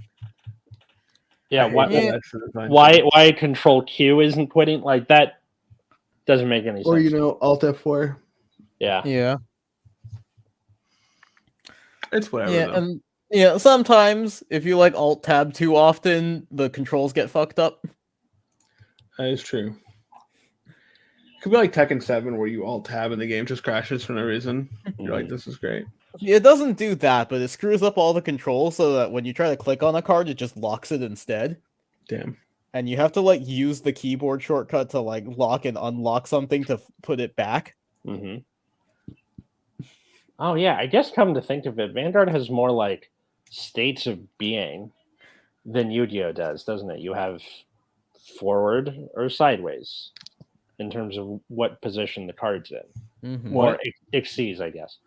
Yeah, why Control Q isn't quitting? Like, that doesn't make any sense. Or Alt F4. Yeah. It's whatever. Yeah, and sometimes if you like Alt Tab too often, the controls get fucked up. That is true. It could be like Tekken 7 where you Alt Tab and the game just crashes for no reason. You're like, this is great. It doesn't do that, but it screws up all the controls so that when you try to click on a card, it just locks it instead. Damn. And you have to like use the keyboard shortcut to like lock and unlock something to put it back. Mm-hmm. Oh yeah, I guess come to think of it, Vanguard has more like states of being than Yu-Gi-Oh does, doesn't it? You have forward or sideways in terms of what position the card's in. Mm-hmm. Or exceeds, I guess.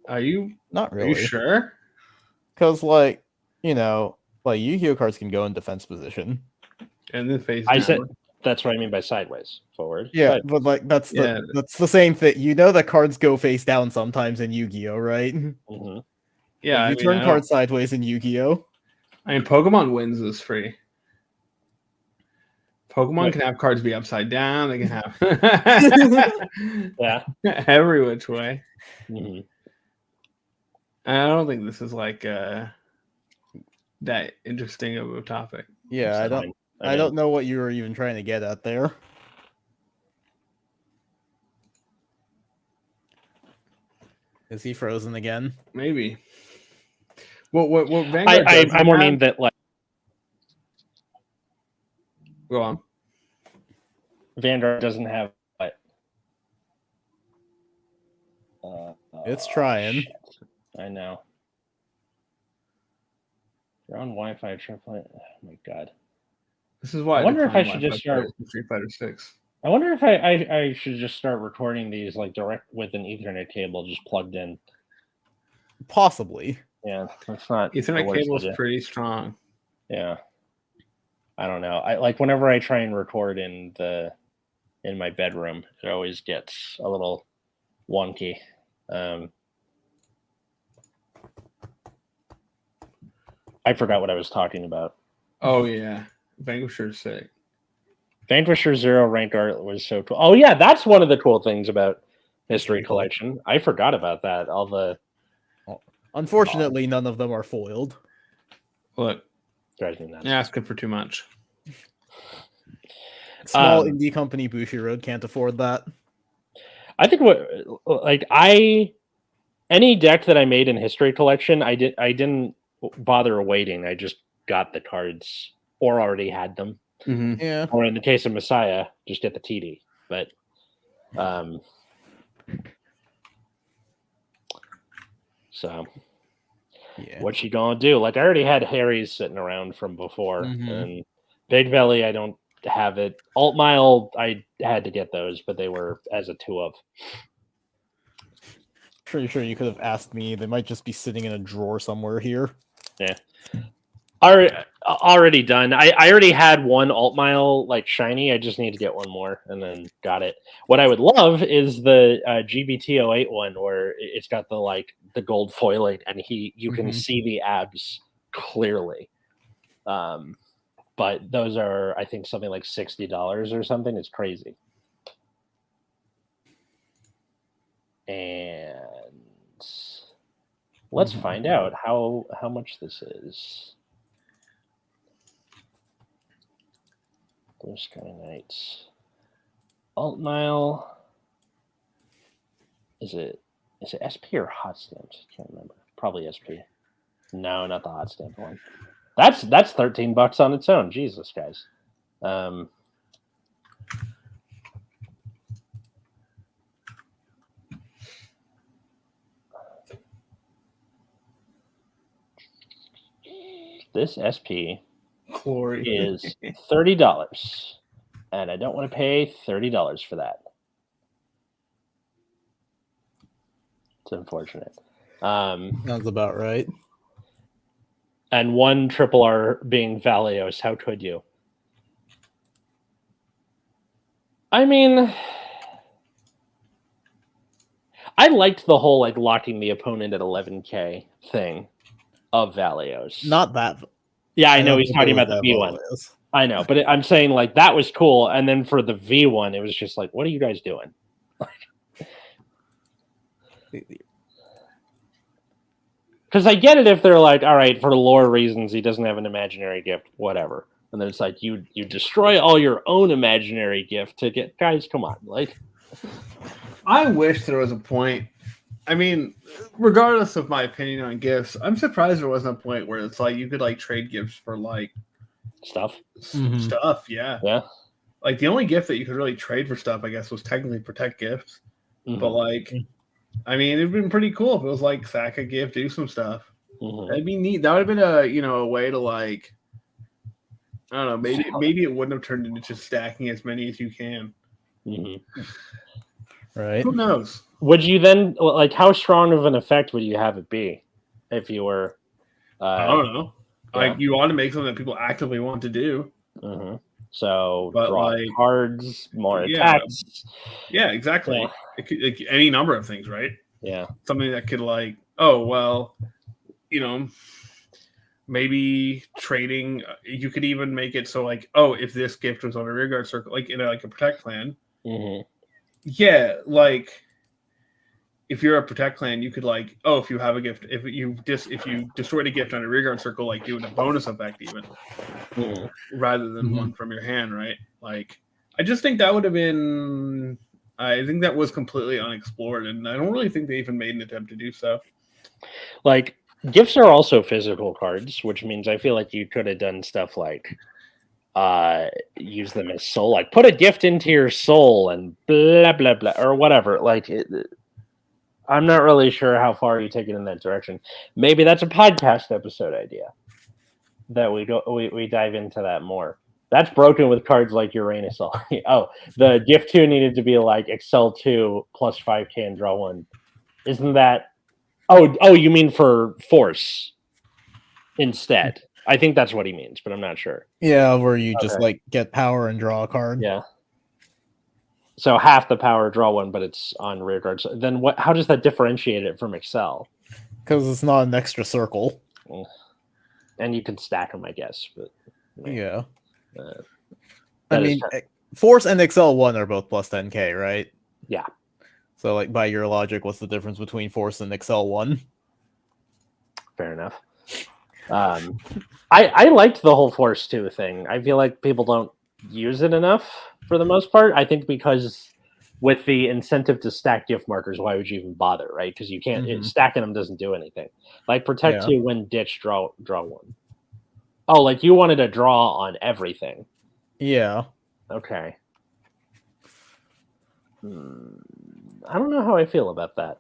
Are you not really? Are you sure? Because Yu-Gi-Oh cards can go in defense position. And then face. I said That's what I mean by sideways. Forward. Yeah, But but like that's the same thing. You know that cards go face down sometimes in Yu-Gi-Oh, right? mm-hmm. Yeah, Like, you turn cards sideways in Yu-Gi-Oh. I mean, Pokemon wins this free. Pokemon can have cards be upside down. They can have every which way. Mm-hmm. I don't think this is like that interesting of a topic. Yeah, I don't know what you were even trying to get at there. Is he frozen again? Maybe. What Vanguard I more mean that, like, go on. Vanguard doesn't have what? It's trying. Shit. I know. You're on Wi-Fi. Oh my god. This is why I wonder if I should just start Street Fighter 6. I wonder if I should just start recording these like direct with an Ethernet cable just plugged in. Possibly. Yeah, that's not. Ethernet cable is pretty strong. Yeah. I don't know. I like whenever I try and record in my bedroom, it always gets a little wonky. I forgot what I was talking about. Oh yeah, Vanquisher's sick. Vanquisher Zero ranked art was so cool. Oh yeah, that's one of the cool things about History Collection. I forgot about that. Unfortunately, none of them are foiled. Look, drives me nuts. You're asking for too much. Small indie company Bushiroad can't afford that. I think any deck that I made in History Collection, I didn't bother waiting. I just got the cards or already had them. Mm-hmm. Yeah. Or in the case of Messiah, just get the TD. But so yeah. What you gonna do? Like, I already had Harry's sitting around from before, and Big Belly, I don't have it. Alt Mile, I had to get those, but they were as a 2 of. Pretty sure you could have asked me. They might just be sitting in a drawer somewhere here. Yeah. Already done. I already had one Alt Mile like shiny. I just need to get one more and then got it. What I would love is the GBT08 one where it's got the gold foiling and you can see the abs clearly. But those are, I think, something like $60 or something. It's crazy. And let's find out how much this is. Blue Sky Knights. Alt Mile. Is it SP or hot stamped? I can't remember. Probably SP. No, not the hot stamped one. That's $13 on its own. Jesus, guys. This SP Glory is $30, and I don't want to pay $30 for that. It's unfortunate. Sounds about right. And one triple R being Valios. How could you? I mean, I liked the whole locking the opponent at 11K thing of Valios. Not that. Yeah, I know he's talking about the V1. I know, but I'm saying that was cool. And then for the V1, it was just what are you guys doing? Because I get it if they're all right, for lore reasons, he doesn't have an imaginary gift, whatever. And then it's you destroy all your own imaginary gift to get guys. Come on, I wish there was a point. I mean, regardless of my opinion on gifts, I'm surprised there wasn't a point where it's you could trade gifts for stuff. Stuff, yeah. Yeah. The only gift that you could really trade for stuff, I guess, was technically protect gifts. But I mean, it'd been pretty cool if it was sack a gift, do some stuff. That'd be neat. That would have been a way to I don't know, maybe it wouldn't have turned into just stacking as many as you can. Right. Who knows? Would you then how strong of an effect would you have it be if you were? I don't know. You want to make something that people actively want to do. So But, draw like, cards, more yeah. attacks. Yeah, exactly. Yeah. It could, like, any number of things, right? Yeah. Something that could, like, oh well, you know, maybe trading. You could even make it so, like, oh, if this gift was on a rearguard circle, like in a protect clan, yeah, like if you're a protect clan, you could, like, oh, if you have a gift, if you destroyed a gift on a rearguard circle, like, do it a bonus effect even, rather than one from your hand, right? Like, I just think that would have been. I think that was completely unexplored, and I don't really think they even made an attempt to do so. Like, gifts are also physical cards, which means I feel like you could have done stuff like use them as soul, like put a gift into your soul and blah blah blah or whatever. Like, I'm not really sure how far you take it in that direction. Maybe that's a podcast episode idea that we dive into that more. That's broken with cards like Uranus. Oh, the gift 2 needed to be like Excel 2 plus 5K and draw 1. Isn't that? Oh, you mean for force instead? I think that's what he means, but I'm not sure. Yeah, where you just like get power and draw a card. Yeah. So half the power, draw 1, but it's on rear guard. So then what? How does that differentiate it from Excel? Because it's not an extra circle. And you can stack them, I guess. But yeah. I mean, Force and Excel 1 are both plus 10K, right? Yeah. So, like, by your logic, what's the difference between Force and Excel 1? Fair enough. I liked the whole Force 2 thing. I feel like people don't use it enough for the most part. I think because with the incentive to stack gift markers, why would you even bother, right? Because you can't stacking them doesn't do anything. Like protect 2, win, ditch, draw 1. Oh, like you wanted to draw on everything. Yeah. Okay. I don't know how I feel about that.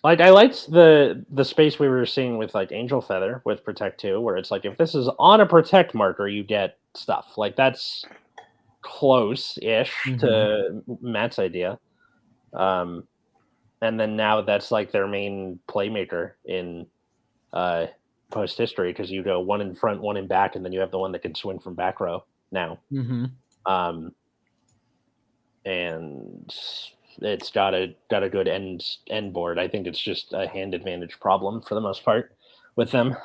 Like I liked the space we were seeing with like Angel Feather with Protect 2, where it's like if this is on a Protect marker, you get stuff. Like that's close-ish to Matt's idea. And then now that's like their main playmaker in post history, because you go 1 in front, 1 in back, and then you have the one that can swing from back row now. And it's got a good end board. I think it's just a hand advantage problem for the most part with them.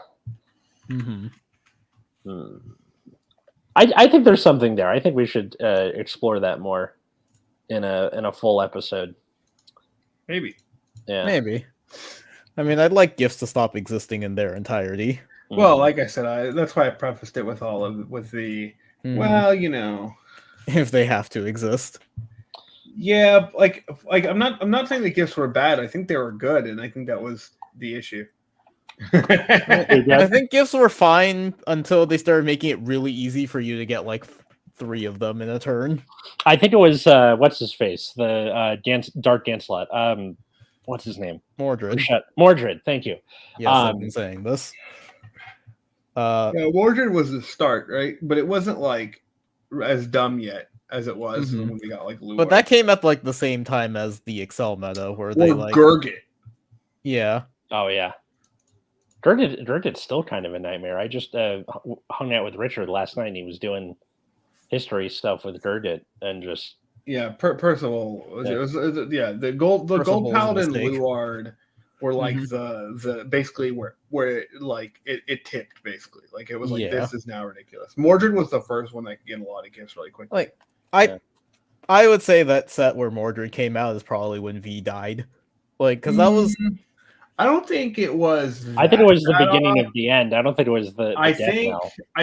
I think there's something there. I think we should explore that more in a full episode. Maybe. Yeah. Maybe. I mean, I'd like gifts to stop existing in their entirety. Well, like I said, that's why I prefaced it with the well, you know, if they have to exist. Yeah, like I'm not saying the gifts were bad. I think they were good, and I think that was the issue. I think gifts were fine until they started making it really easy for you to get like 3 of them in a turn. I think it was what's his face, the Dark Ganslot. What's his name? Mordred. Mordred. Thank you. Yes, I've been saying this. Yeah, Mordred was the start, right? But it wasn't like as dumb yet as it was when we got like Luar. But that came at like the same time as the Excel meta, where they like Gurgit. Yeah. Oh yeah. Gurgit's still kind of a nightmare. I just hung out with Richard last night, and he was doing history stuff with Gurgit, and just Percival. The gold paladin Luard were like the basically where like it tipped basically. Like it was like this is now ridiculous. Mordred was the first one that could get a lot of gifts really quickly. Like I would say that set where Mordred came out is probably when V died. Like because that was I don't think it was. I think it was the beginning of the end. I don't think it was the I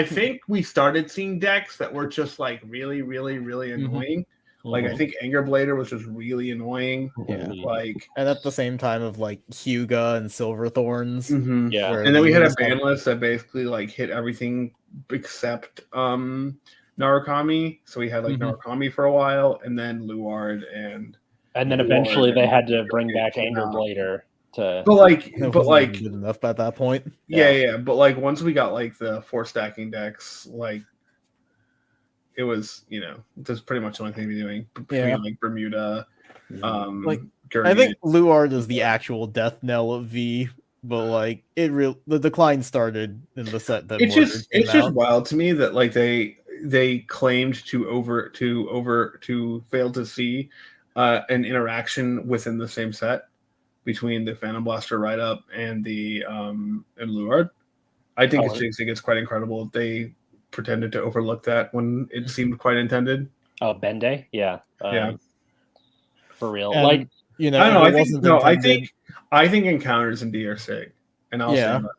think we started seeing decks that were just like really, really, really annoying. Like I think Anger Blader was just really annoying. Like, and at the same time of like Hyuga and Silverthorns. Yeah, and then we had a ban list that basically like hit everything except Narukami. So we had like Narukami for a while, and then Luard, and then eventually they had to bring back Anger Blader. But like good enough at that point. Yeah. But like once we got like the 4 stacking decks, like it was, that's pretty much the only thing we're doing between like Bermuda. Like Gurgit. I think Luard is the actual death knell of V. but like the decline started in the set that It's Mordred just came it's just out. wild to me that like they claimed to fail to see an interaction within the same set between the Phantom Blaster Ride Up and the and Luard. I think it's quite incredible. They pretended to overlook that when it seemed quite intended. Oh, Bende, yeah, Yeah, for real. And, like, you know, I don't know. if it wasn't intended, I think encounters in D are sick, and I'll Yeah. say that.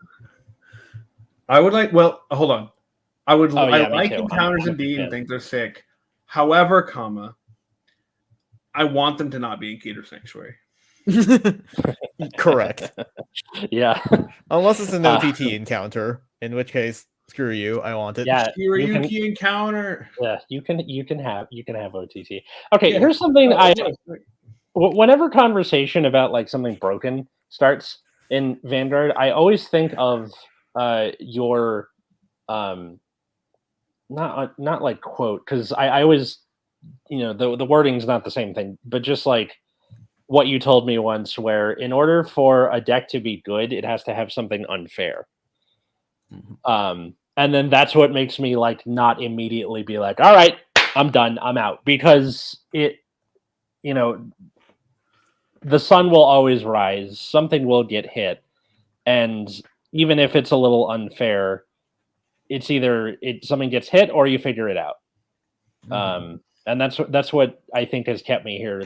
I would like. Well, hold on. I would. Oh, yeah, I me like too. encounters in D and think they're sick. However, I want them to not be in Keter Sanctuary. correct. Yeah, Unless it's an OTT encounter, in which case, screw you. I want it. yeah. Hiroyuki encounter. Yeah, you can have OTT. Okay, Yeah. here's something Oh, whenever conversation about like something broken starts in Vanguard, I always think of your not like quote, because I always, you know, the wording's not the same thing, but just like what you told me once, where in order for a deck to be good, it has to have something unfair. And then that's what makes me like not immediately be like, all right, I'm done, I'm out, because it, you know, the sun will always rise, something will get hit, and even if it's a little unfair, it's either something gets hit or you figure it out. And that's what I think has kept me here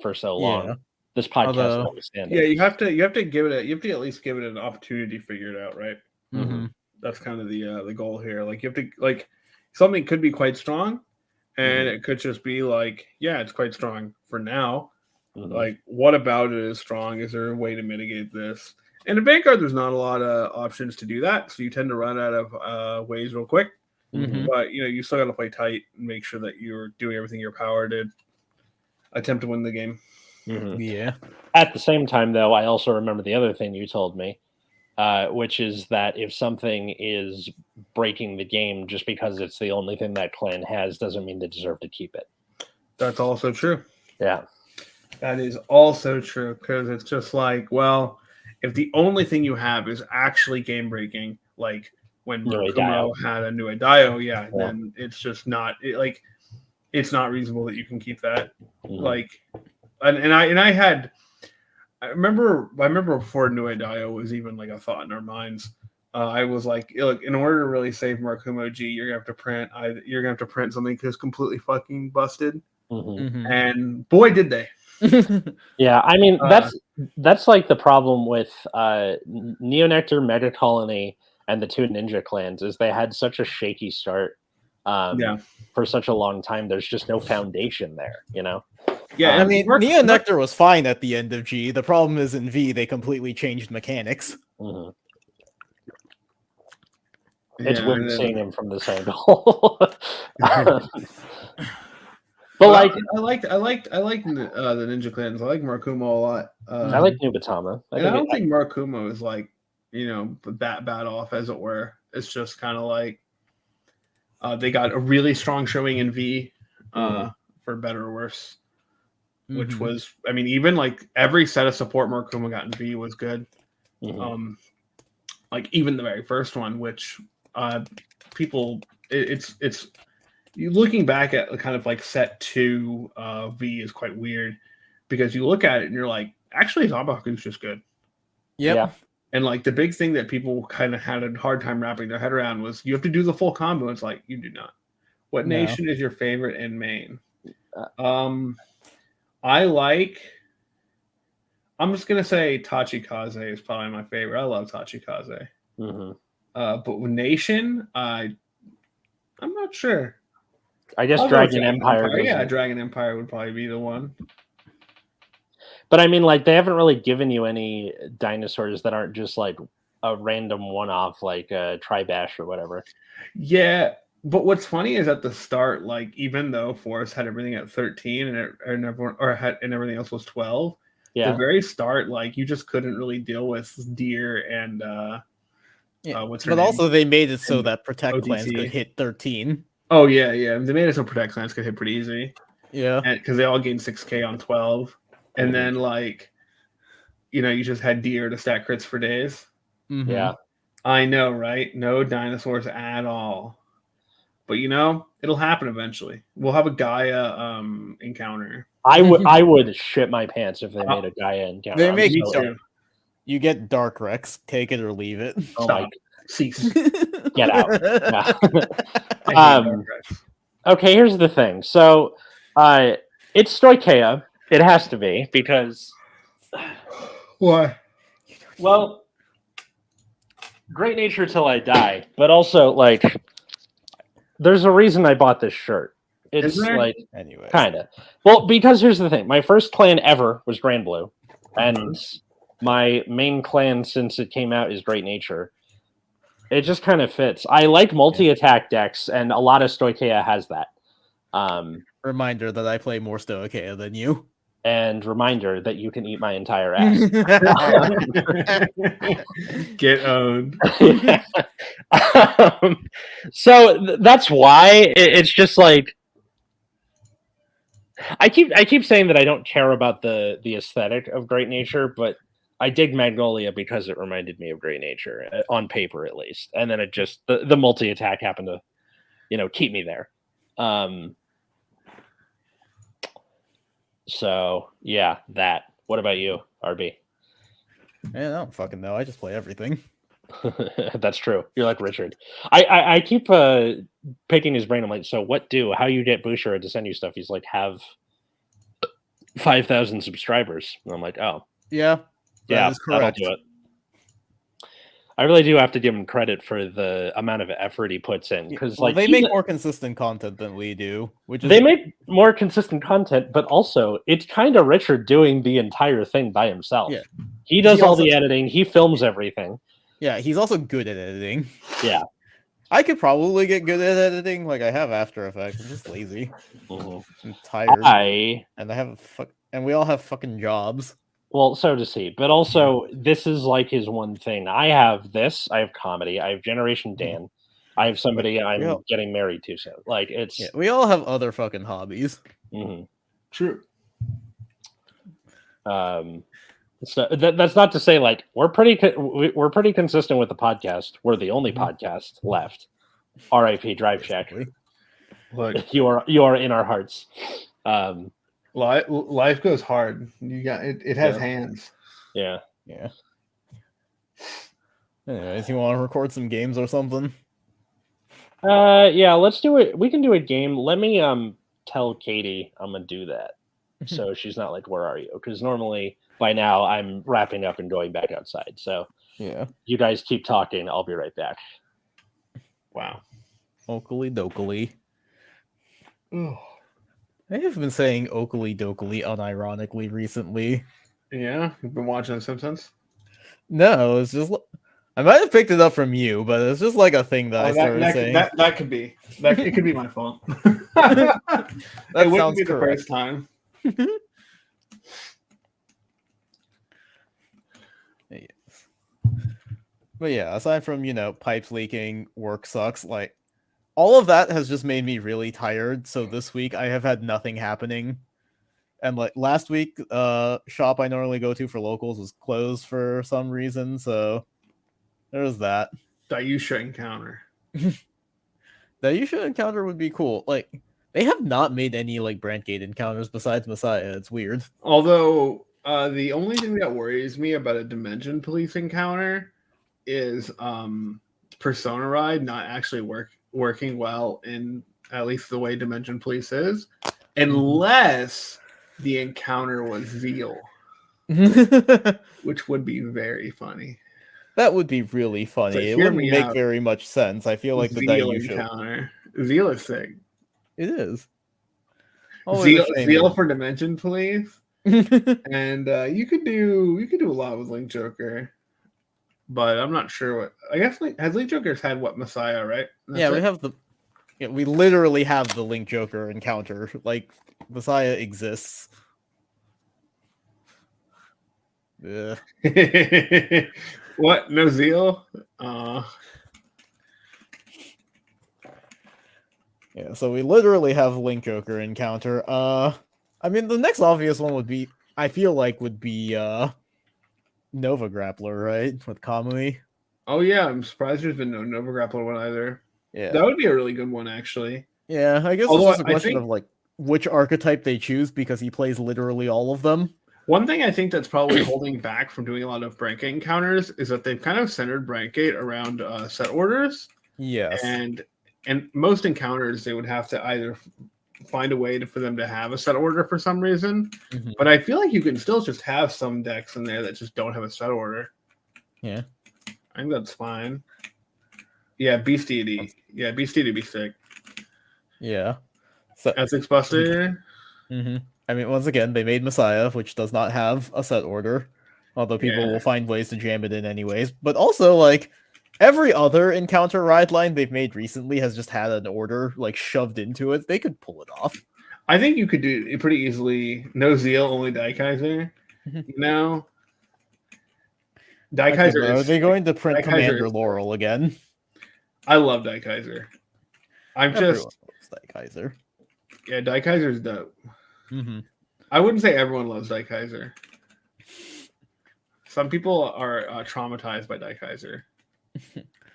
for so long. Yeah. This podcast notwithstanding. Yeah, you have to at least give it an opportunity to figure it out, right? Mm-hmm. That's kind of the goal here. Like you have to like something could be quite strong, and it could just be like, yeah, it's quite strong for now. Like, what about it is strong? Is there a way to mitigate this? And in Vanguard, there's not a lot of options to do that, so you tend to run out of ways real quick. But you know, you still got to play tight and make sure that you're doing everything in your power to attempt to win the game. Yeah. At the same time, though, I also remember the other thing you told me, which is that if something is breaking the game just because it's the only thing that clan has, doesn't mean they deserve to keep it. That's also true. Yeah. That is also true, because it's just like, well, if the only thing you have is actually game breaking, like when Kumo had a Nue Dio, then it's just not it's not reasonable that you can keep that. Like, I remember before Nue Dio was even like a thought in our minds. I was like, look, in order to really save Markumo G, you're gonna have to print something that's completely fucking busted. And boy, did they. Yeah, I mean that's like the problem with Neonectar, Mega Colony, and the two Ninja clans is they had such a shaky start for such a long time. There's just no foundation there, you know? Yeah, I mean, Neonectar was fine at the end of G. The problem is in V, they completely changed mechanics. It's weird seeing him from this angle. But like, I like the Ninja clans. I like Markumo a lot. I like Nubatama. I don't think Markumo is like, you know, bad off, as it were. It's just kind of like they got a really strong showing in V, for better or worse. Which was, I mean, even like every set of support Markumo got in V was good. Like even the very first one, which it's you looking back at kind of like set 2 V is quite weird, because you look at it and you're like, actually Zabaku's just good. Yeah. And like the big thing that people kind of had a hard time wrapping their head around was you have to do the full combo. It's like, you do not. What nation is your favorite in main? I'm just gonna say Tachikaze is probably my favorite. I love Tachikaze. But with nation, I'm not sure. I guess Dragon Empire. Yeah, Dragon Empire would probably be the one. But I mean, like, they haven't really given you any dinosaurs that aren't just like a random one-off, like Tribash or whatever. Yeah, but what's funny is at the start, like, even though Forest had everything at 13 and everything else was 12, the very start, like, you just couldn't really deal with Deer and what's her name? Also they made it so that Protect clans could hit 13. Oh yeah, they made it so Protect clans could hit pretty easy. Yeah, because they all gained 6K on 12, and then like you just had deer to stack crits for days. Mhm. Yeah. I know, right? No dinosaurs at all. But it'll happen eventually. We'll have a Gaia encounter. I would shit my pants if they made a Gaia encounter. They make Me so- too. You get Dark Rex, take it or leave it. Oh Stop. my, Cease. get out. Yeah. I hate Um, Dark Rex. Okay, here's the thing. So, it's Stoicheia. It has to be because, Why? well, great nature till I die. But also, like, there's a reason I bought this shirt. It's Is there? like Anyway. kind of well because here's the thing. My first clan ever was Grand Blue, and my main clan since it came out is Great Nature. It just kind of fits. I like multi-attack decks, and a lot of Stoicheia has that. Reminder that I play more Stoicheia than you. And reminder that you can eat my entire ass. Get owned. So that's why it's just like I keep saying that I don't care about the aesthetic of Great Nature, but I dig Magnolia because it reminded me of Great Nature on paper at least, and then it just the multi attack happened to keep me there. So yeah, that. What about you, RB? Man, I don't fucking know. I just play everything. That's true. You're like Richard. I keep picking his brain. I'm like, so how you get Boucher to send you stuff? He's like, have 5,000 subscribers. And I'm like, oh, Yeah. yeah, is that'll correct. do it. I really do have to give him credit for the amount of effort he puts in because, Well, like, they make more consistent content than we do, which is they make more consistent content, but also it's kind of Richard doing the entire thing by himself. Yeah. He does He all also- the editing. He films everything. Yeah, he's also good at editing. Yeah. I could probably get good at editing. Like I have After Effects. I'm just lazy. Mhm. I'm tired. I And I have and we all have fucking jobs. Well, so does he. But also, this is like his one thing. I have this. I have comedy. I have Generation Dan. I have somebody I'm yeah. getting married to. So, like, it's. Yeah, we all have other fucking hobbies. Mhm. True. So that's not to say like we're pretty consistent with the podcast. We're the only podcast left. R.I.P. Drive Shack. Look, You are in our hearts. life goes hard. You got it. It has Yeah. hands. Yeah. Yeah. Anyways, you want to record some games or something? Yeah. Let's do it. We can do a game. Let me tell Katie I'm gonna do that, so she's not like, "Where are you?" Because normally by now I'm wrapping up and going back outside. So Yeah. you guys keep talking. I'll be right back. Wow. Oakley dokley. I have been saying Oakley dokley unironically recently. Yeah, you've been watching The Simpsons. No, it's just I might have picked it up from you, but it's just like a thing that I started saying. That could be. It could be my fault. That it wouldn't sounds be the correct. first time. But yeah, aside from, pipes leaking, work sucks, like all of that has just made me really tired. So this week I have had nothing happening. And like last week, shop I normally go to for locals was closed for some reason, so there's that. That you should encounter. That you should encounter would be cool. Like they have not made any like Brandgate encounters besides Messiah. It's weird. Although the only thing that worries me about a Dimension Police encounter is Persona Ride not actually working well in at least the way Dimension Police is, unless the encounter was Zeal, which would be very funny. That would be really funny. So It hear wouldn't me make out. very much sense. I feel like the Zeal Daiyusho. encounter. Zeal is sick. It is. Always a shame Zeal that- for Dimension Police. And you could do a lot with Link Joker, but I'm not sure what. I guess has Link Joker's had what Messiah, right? That's yeah, we it? have we literally have the Link Joker encounter. Like Messiah exists. Yeah. What? No Zeal? Yeah, so we literally have Link Joker encounter. I mean the next obvious one would be Nova Grappler, right? With Kamui. Oh yeah, I'm surprised there's been no Nova Grappler one either. Yeah. That would be a really good one, actually. Yeah, I guess Although it's just a I question think- of like which archetype they choose because he plays literally all of them. One thing I think that's probably holding back from doing a lot of Brandgate encounters is that they've kind of centered Brandgate around set orders, Yes. and most encounters they would have to either find a way for them to have a set order for some reason. Mhm. But I feel like you can still just have some decks in there that just don't have a set order. Yeah. I think that's fine. Yeah, Beast Deity. Yeah, Beast Deity would be sick. Yeah. So, Essex Buster. mhm. I mean, once again, they made Messiah, which does not have a set order, although people Yeah. will find ways to jam it in anyways. But also, like, every other encounter ride line they've made recently has just had an order like shoved into it. They could pull it off. I think you could do it pretty easily. No Zeal, only Daikaiser. Mhm. You know? Okay, Daikaiser but are is... they going to print Daikaiser Commander is- Laurel again? I love Daikaiser. I'm Everyone just... loves Daikaiser. Yeah, Daikaiser's dope. Mm-hmm. I wouldn't say everyone loves Daikaiser. Some people are traumatized by Daikaiser.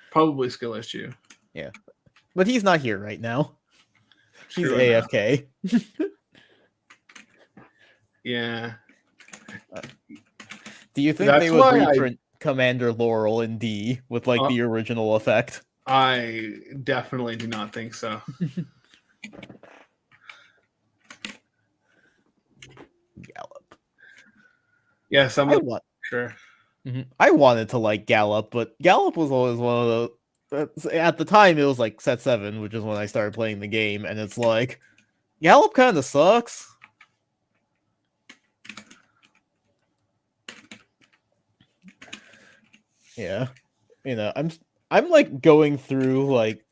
Probably skill issue. But he's not here right now. He's True enough. AFK. Yeah. Do you think That's they would why I- reprint Commander Laurel in D with like the original effect? I definitely do not think so. Gallop. Yeah, some I of want. sure. I wanted to like Gallop, but Gallop was always one of those. At the time, it was like set 7, which is when I started playing the game, and it's like Gallop kind of sucks. Yeah, you know, I'm like going through like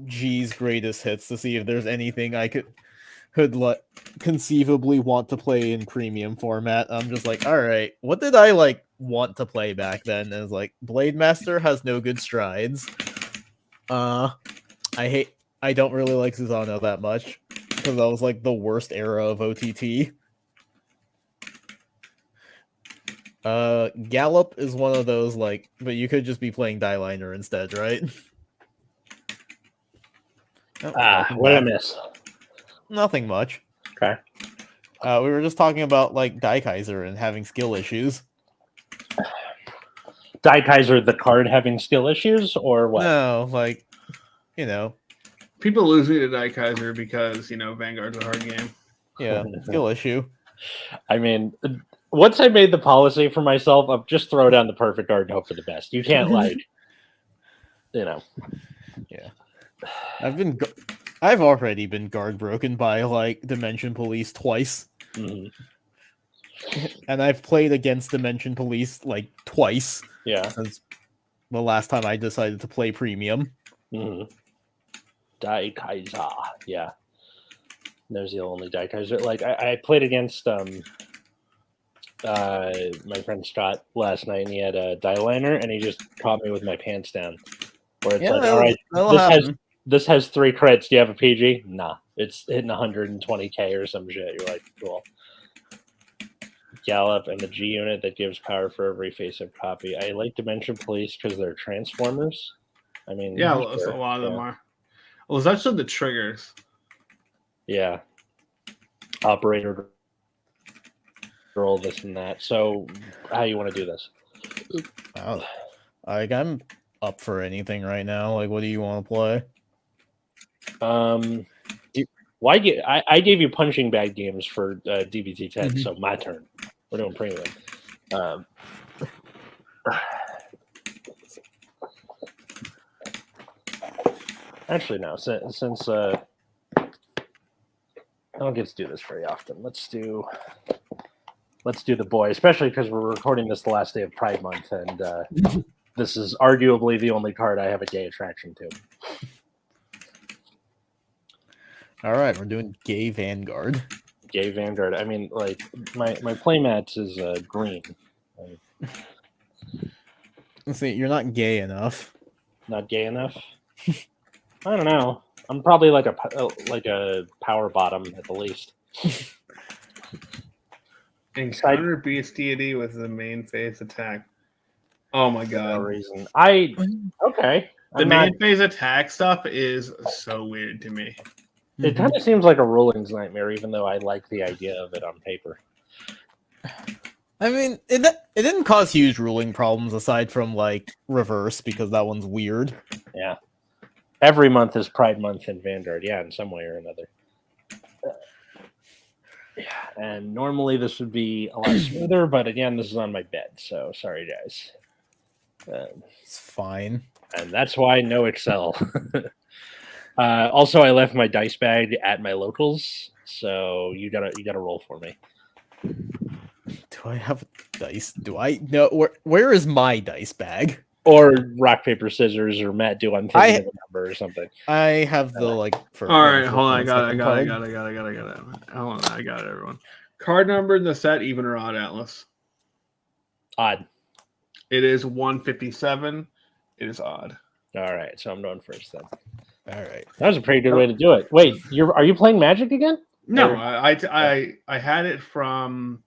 G's greatest hits to see if there's anything I could like conceivably want to play in premium format. I'm just like, all right, what did I like want to play back then? And it's like Blade Master has no good strides. I don't really like Susanoo that much because that was like the worst era of OTT. Gallop is one of those like, but you could just be playing Dieliner instead, right? Oh, welcome What did I back. miss? Nothing much. Okay. We were just talking about like Daikaiser and having skill issues. Daikaiser, the card, having skill issues, or what? No, like, you know, People lose me to Daikaiser because, Vanguard's a hard game. yeah, skill issue. I mean, once I made the policy for myself of just throw down the perfect card and hope for the best. You can't like, Yeah. I've already been guard broken by like Dimension Police twice, mhm. and I've played against Dimension Police like twice Yeah. since the last time I decided to play premium. Mm-hmm. Daikaiser, yeah. There's the only Daikaiser. Like I played against my friend Scott last night, and he had a Dieliner, and he just caught me with my pants down. Where it's like, all right, this has 3 crits. Do you have a PG? Nah, it's hitting 120k or some shit. You're like, cool. Gallop and the G unit that gives power for every face-up copy. I like Dimension Police because they're Transformers. I mean, Yeah, sure, a lot of them yeah. are. Well, it's actually the triggers. Yeah. Operator roll this and that. So how you want to do this? Oh, like I'm up for anything right now. Like, what do you want to play? I gave you punching bag games for DBT 10, so my turn. We're doing premium. Actually, no. Since I don't get to do this very often, let's do the boy, especially because we're recording this the last day of Pride Month, and this is arguably the only card I have a gay attraction to. All right, we're doing Gay Vanguard. Gay Vanguard. I mean, like my playmat is green. Let's see, you're not gay enough. Not gay enough. I don't know. I'm probably like a power bottom at the least. Encounter beast deity with the main phase attack. Oh my For no god. reason. Okay. The main phase attack stuff is so weird to me. It kind of seems like a rulings nightmare, even though I like the idea of it on paper. I mean, it didn't cause huge ruling problems aside from like reverse because that one's weird. Yeah. Every month is Pride Month in Vanguard, yeah, in some way or another. Yeah, and normally this would be a lot smoother, but again, this is on my bed, so sorry, guys. It's fine. And that's why no Excel. Also, I left my dice bag at my locals, so you gotta roll for me. Do I have dice? Do I know where is my dice bag? Or rock, paper, scissors, or Matt, do I'm thinking of a number or something. I have the like. All right, hold on. I got it. Hold on, I got it. Everyone. Card number in the set, even or odd, Atlas? Odd. It is 157. It is odd. All right, so I'm going first then. All right, that was a pretty good way to do it. Wait, are you playing Magic again? No, I had it from.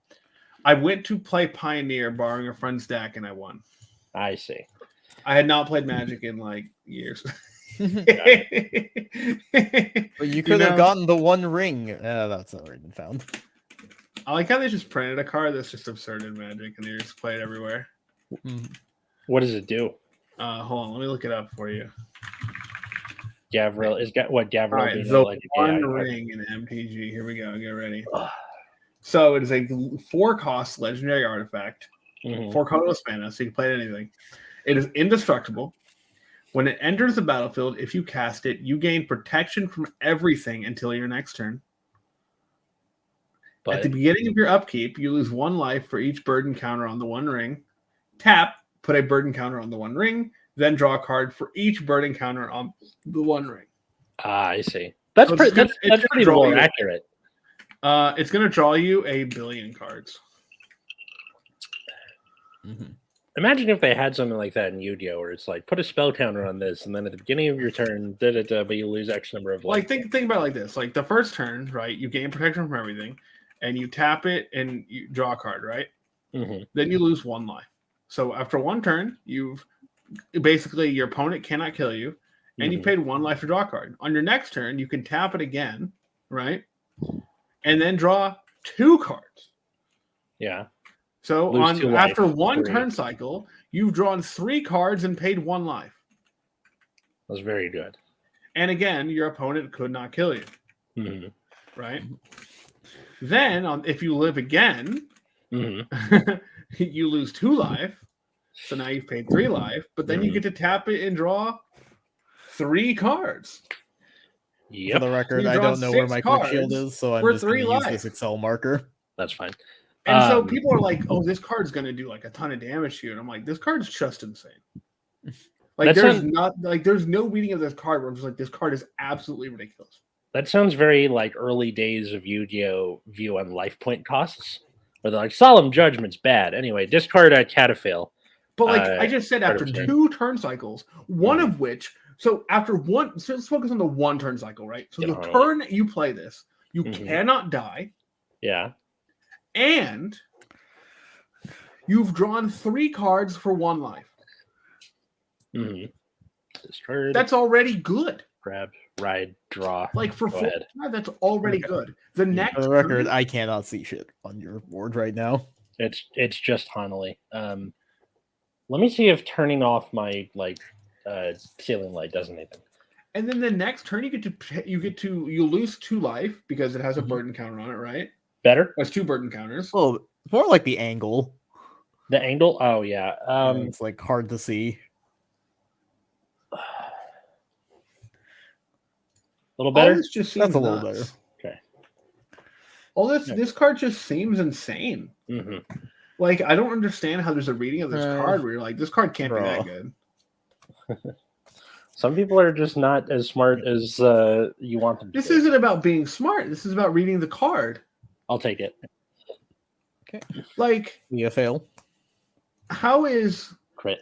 I went to play Pioneer, borrowing a friend's deck, and I won. I see. I had not played Magic in like years. But you could have gotten the One Ring. That's already been found. I like how they just printed a card that's just absurd in Magic, and they just play it everywhere. What does it do? Hold on, let me look it up for you. Gavril is Gavril. All right, the One Ring in MTG. Here we go. Get ready. So it is a 4-cost legendary artifact, 4 colorless mana, so you can play it anything. It is indestructible. When it enters the battlefield, if you cast it, you gain protection from everything until your next turn. But at the beginning of your upkeep, you lose 1 life for each burden counter on the One Ring. Tap, put a burden counter on the One Ring, then draw a card for each burden counter on the One Ring. I see. That's so pretty more accurate. It's going to draw you 1 billion cards. Imagine if they had something like that in Yu-Gi-Oh, where it's like put a spell counter on this, and then at the beginning of your turn, but you lose X number of life. Like think about it like this: like the first turn, right? You gain protection from everything, and you tap it and you draw a card, right? Then you lose 1 life. So after 1 turn, you've basically your opponent cannot kill you, and you paid 1 life to draw a card. On your next turn, you can tap it again, right? And then draw 2 cards. Yeah. So after 1 turn cycle, you've drawn 3 cards and paid 1 life. That's very good. And again, your opponent could not kill you. Right? Then, if you live again, you lose 2 life. So now you've paid 3 life, but then you get to tap it and draw 3 cards. For the record, I don't know where my quick shield is, so I'm just going to use this Excel marker. That's fine. And so people are like, "Oh, this card's going to do like a ton of damage to you," and I'm like, "This card's just insane." Like, there's no reading of this card where I'm just like, "This card is absolutely ridiculous." That sounds very like early days of Yu-Gi-Oh view on life point costs, where they're like, "Solemn Judgment's bad." Anyway, discard a Cataphil. But like I just said, after 2 turn cycles, one of which, so after 1, so let's focus on the 1 turn cycle, right? So the turn you play this, you cannot die. Yeah. And you've drawn 3 cards for 1 life. That's already good. Grab, ride, draw. Like for 4, that's already good. The next, for the record, I cannot see shit on your board right now. It's just Hanali. Let me see if turning off my ceiling light does anything. And then the next turn, you lose 2 life because it has a burden counter on it, right? Better? That's 2 burden counters. Well, more like the angle. The angle? Oh, yeah. It's like hard to see. A little better? This just seems That's a little better. Okay. This card just seems insane. Like, I don't understand how there's a reading of this card where you're like, this card can't be that good. Some people are just not as smart as you want them to be. This isn't about being smart. This is about reading the card. I'll take it. Okay. Like, you fail. How is crit?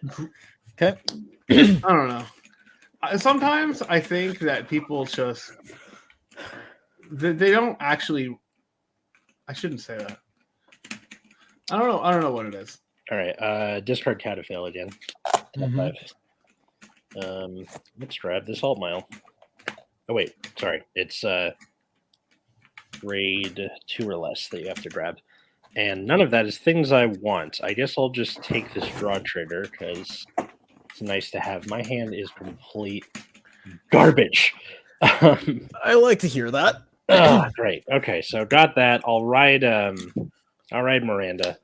Okay. I don't know. Sometimes I think that people just they don't actually. I shouldn't say that. I don't know what it is. All right. Discard Cataphil again. Top Mhm. 5. Let's grab this alt mile. Oh wait, sorry. It's grade 2 or less that you have to grab. And none of that is things I want. I guess I'll just take this draw trigger because it's nice to have. My hand is complete garbage. I like to hear that. Great. Okay, so got that. I'll ride Miranda.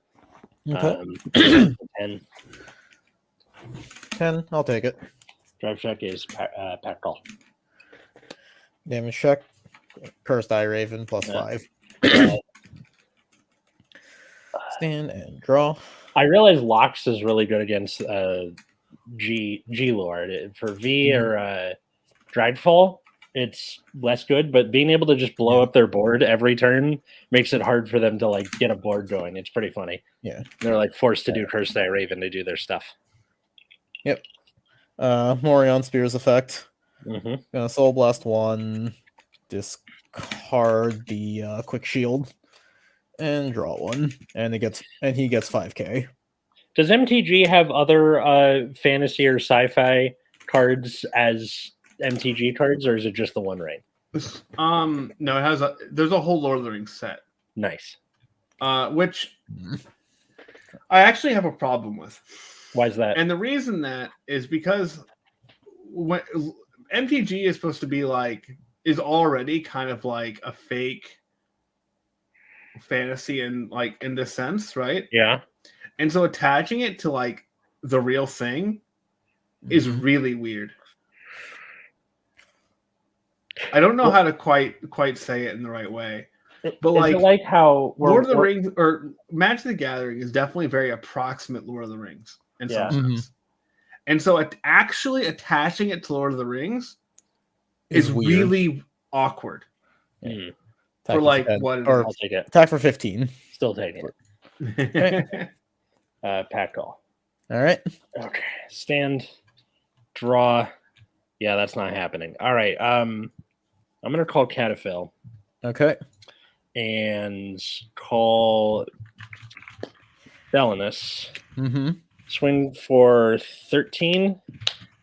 Okay. 10. 10. I'll take it. Drive check is pack call. Damage check. Cursed Eye Raven plus 5. Stand and draw. I realize Lox is really good against G Lord. For V or Dragfall, it's less good, but being able to just blow up their board every turn makes it hard for them to like get a board going. It's pretty funny. Yeah. They're like forced to do Cursed Eye Raven to do their stuff. Yep. Morion Spears effect. Mm-hmm. Soul Blast 1. Discard the Quick Shield. And draw 1. And he gets 5k. Does MTG have other fantasy or sci-fi cards as MTG cards, or is it just the One Ring? No, it has there's a whole Lord of the Rings set. Nice. Which I actually have a problem with. Why is that? And the reason that is because when MTG is supposed to be is already kind of like a fake fantasy in this sense, right? Yeah. And so attaching it to like the real thing is really weird. I don't know how to quite say it in the right way. But like how Lord of the Rings or Magic the Gathering is definitely very approximate Lord of the Rings in some sense. And so actually attaching it to Lord of the Rings is really awkward. Yeah. For what? I'll take it. Attack for 15. Still taking it. Pack call. All right. Okay. Stand. Draw. Yeah, that's not happening. All right. I'm gonna call Cataphil. Okay. And call Belinus. Mm-hmm. Swing for 13.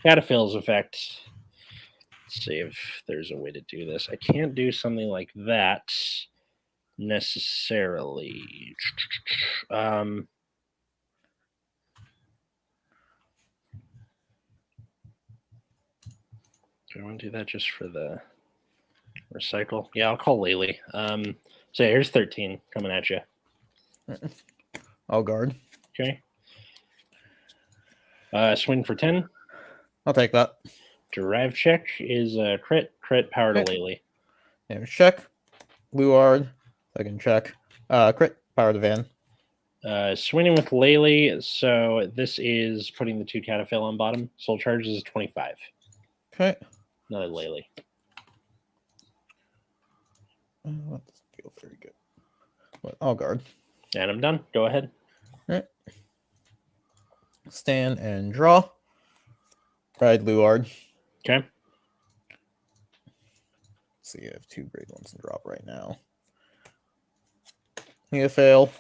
Cataphil's effect. Let's see if there's a way to do this. I can't do something like that necessarily. Do I want to do that just for the recycle? Yeah, I'll call Lely. So here's 13 coming at you. I'll guard. Okay. Swing for 10. I'll take that. Drive check is a crit power to Lely. Damage check. Luard. Second check. Crit power to Van. Swinging with Lely, so this is putting the 2 Cataphil on bottom. Soul charge is 25. Okay. Another Lely. That doesn't feel very good. But I'll guard. And I'm done. Go ahead. All right. Stand and draw. Ride Luard. Okay. So you have 2 grade 1s in drop right now. You fail.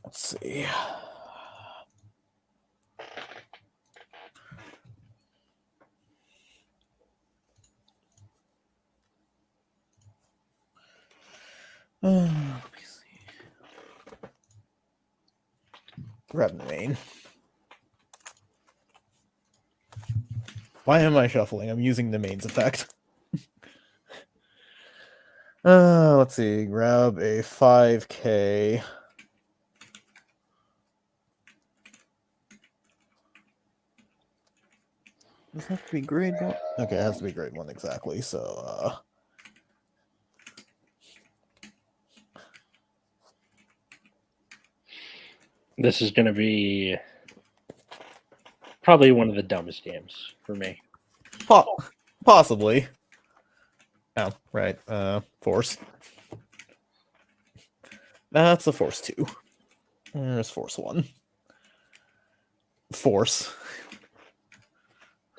Let's see. Let me see. Grab the main. Why am I shuffling? I'm using the main's effect. Let's see. Grab a 5k. Does it have to be grade 1? Okay, it has to be grade 1 exactly. So, this is going to be probably one of the dumbest games for me. Possibly. Oh, right. Force. That's a force 2. There's force 1. Force.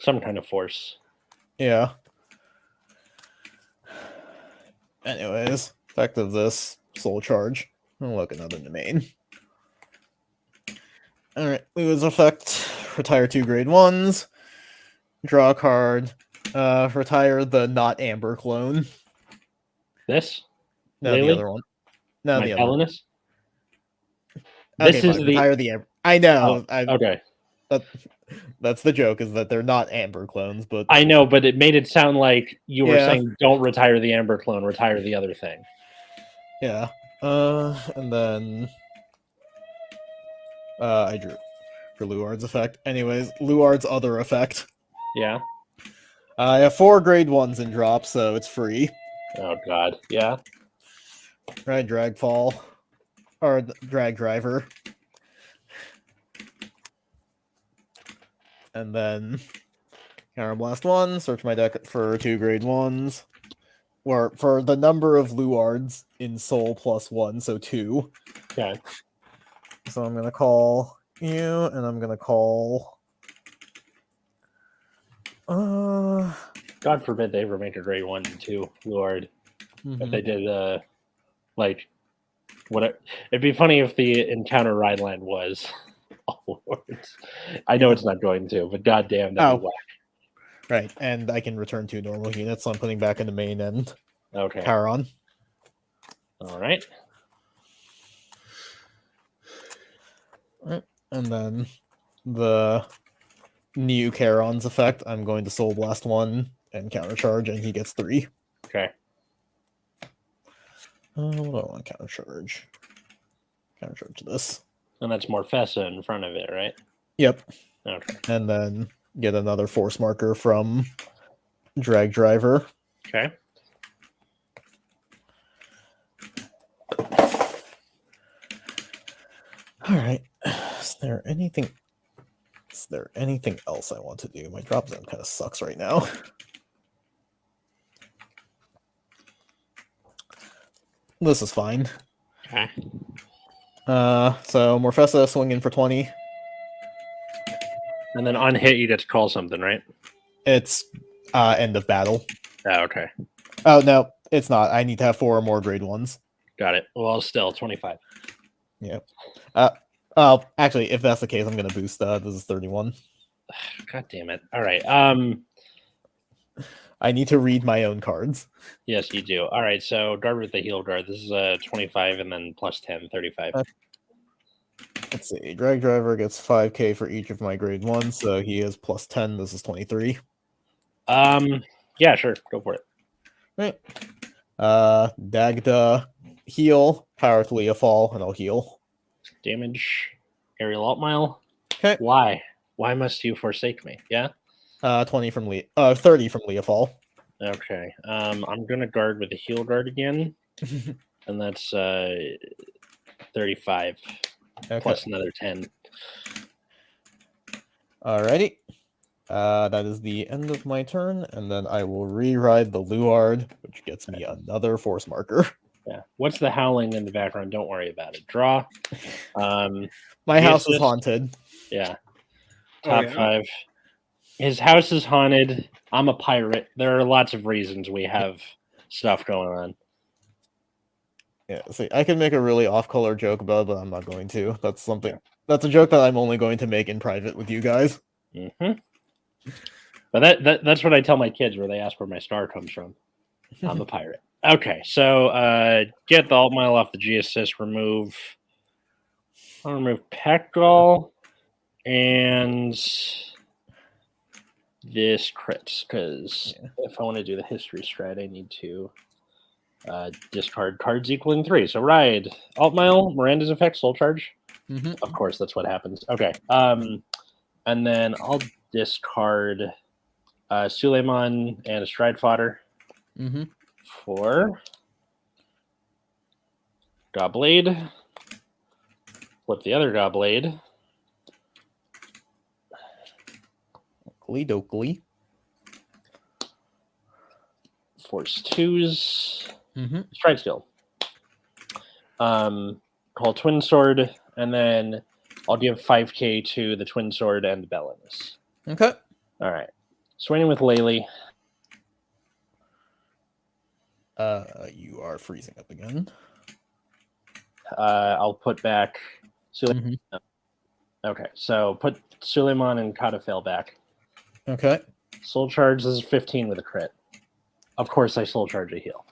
Some kind of force. Yeah. Anyways, effect of this soul charge. I'll look another domain. Alright, lose effect. Retire 2 grade 1s. Draw a card. Retire the not Amber clone. This? No, Lily? the other one. No, My the other one. Belinus? Okay, This is fine. the Retire the Amber. I know. okay. That's the joke, is that they're not Amber clones, but I know, but it made it sound like you were Yeah. saying don't retire the Amber clone, retire the other thing. yeah. And then I drew for Luard's effect. Anyways, Luard's other effect. Yeah. I have 4 grade 1s in drop, so it's free. Oh god. Yeah. Right, Dragfall. Or Drag Driver. And then Counterblast 1, search my deck for 2 grade 1s. Or for the number of Luards in Soul plus 1, so 2. Okay. So I'm gonna call you, and I'm gonna call God forbid they ever make a grade 1 and 2 Lord. If they did like what it'd be funny if the encounter Rhineland was all Lords. I know it's not going to, but goddamn that'd be whack. Right, and I can return 2 normal units, so I'm putting back in the main and Okay. Charon. Alright. And then the new Charon's effect, I'm going to Soul Blast 1 and countercharge, and he gets 3. Okay. What do I want to countercharge? Countercharge this. And that's Morfessa in front of it, right? Yep. Okay. And then get another force marker from Drag Driver. Okay. Alright. Is there anything else I want to do? My drop zone kind of sucks right now. This is fine. Okay. So Morfessa swinging for 20. And then on hit you get to call something, right? It's end of battle. Oh, okay. Oh no, it's not. I need to have 4 or more grade 1s. Got it. Well, still 25. Yeah. Actually, if that's the case, I'm gonna boost this is 31. God damn it. All right. I need to read my own cards. Yes, you do. All right, so guard with the heal guard. This is 25 and then plus 10, 35. Let's see. Drag Driver gets 5k for each of my grade 1s, so he is plus 10. This is 23. Yeah, sure. Go for it. Right. Dagda heal, power to Leah fall, and I'll heal. Damage. Aerial Altmile. Okay. Why? Why must you forsake me? Yeah? 20 from Leah 30 from Leah fall. Okay. I'm gonna guard with the heal guard again. And that's 35 plus another 10. Alrighty. That is the end of my turn, and then I will re-ride the Luard, which gets me another force marker. Yeah. What's the howling in the background? Don't worry about it. Draw. My house is haunted. Yeah. Top 5. His house is haunted. I'm a pirate. There are lots of reasons we have stuff going on. Yeah, see, I can make a really off-color joke about it, but I'm not going to. That's something. That's a joke that I'm only going to make in private with you guys. Mm-hmm. But that's what I tell my kids where they ask where my star comes from. I'm a pirate. Okay, so get the Altmile off the G assist. I'll remove Peckgall and this crits, because if I want to do the history strat, I need to discard cards equaling 3. So ride Altmile, Miranda's effect, Soul Charge. Of course, that's what happens. Okay, and then I'll discard Suleiman and a Stride Fodder for Gobblade. Flip the other Gobblade. Dokley. Force 2s. Stride Skill. Call Twin Sword, and then I'll give 5k to the Twin Sword and the Belinus. Okay. All right. Swinging with Laylee. You are freezing up again. I'll put back. Okay, so put Suleiman and Catafail back. Okay. Soul Charge is 15 with a crit. Of course, I Soul Charge a heal.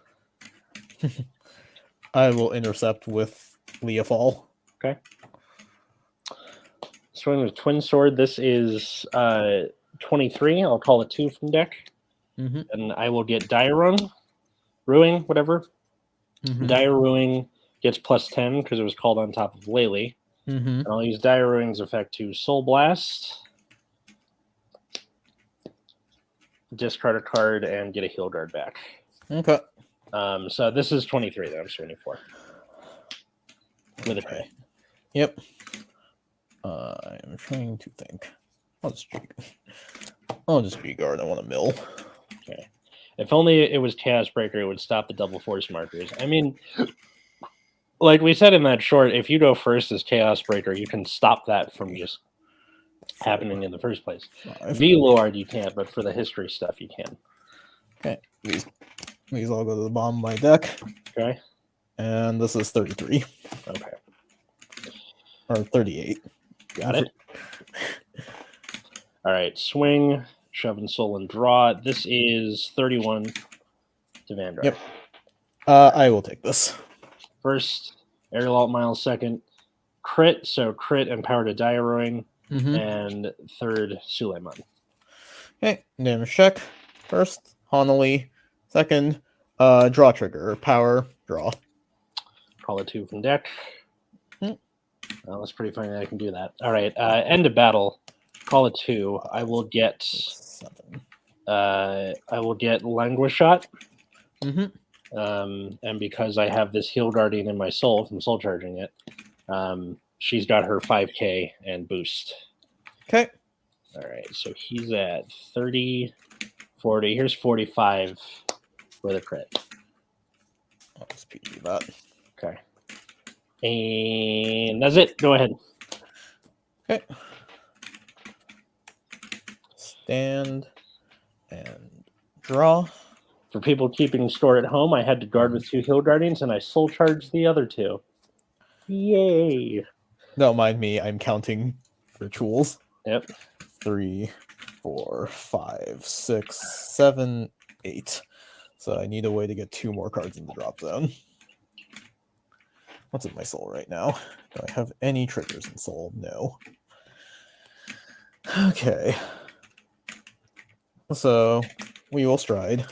I will intercept with Leofall. Okay. Swing with Twin Sword. This is 23. I'll call it 2 from deck. And I will get Dire Ruing, whatever. Dire Ruing gets plus 10 because it was called on top of Lele. And I'll use Dire Ruing's effect to Soul Blast. Discard a card and get a heal guard back. Okay. So this is 23 that I'm swinging for. With a crit. Yep. I'm trying to think. I'll just G-Guard. I want to mill. Okay. If only it was Chaos Breaker, it would stop the double force markers. I mean, like we said in that short, if you go first as Chaos Breaker, you can stop that from just happening in the first place. V-Lord you can't, but for the history stuff you can. Okay. These all go to the bottom of my deck. Okay. And this is 33. Okay. Or 38. Got it. All right. Swing, shove and soul and draw. This is 31 to Vandar. Yep. I will take this. First, Aerial Alt Miles. Second, crit. So crit and power to Dire Ruing. And third, Suleiman. Okay. Damage check. First, Honolly. Second, draw trigger. Power, draw. Call it 2 from deck. Well, that's pretty funny that I can do that. All right. End of battle. Call it 2. I will get 7. I will get Languish Shot. And because I have this Heal Guardian in my soul from soul charging it, she's got her 5k and boost. Okay. All right. So he's at 30, 40. Here's 45 with a crit. I'll just PG that. Okay. And that's it. Go ahead. Okay. Stand and draw. For people keeping score at home, I had to guard with 2 Heal Guardians, and I soul charged the other 2. Yay! Don't mind me. I'm counting rituals. Yep. 3, 4, 5, 6, 7, 8. So I need a way to get 2 more cards in the drop zone. What's in my soul right now? Do I have any triggers in soul? No. Okay. So we will stride.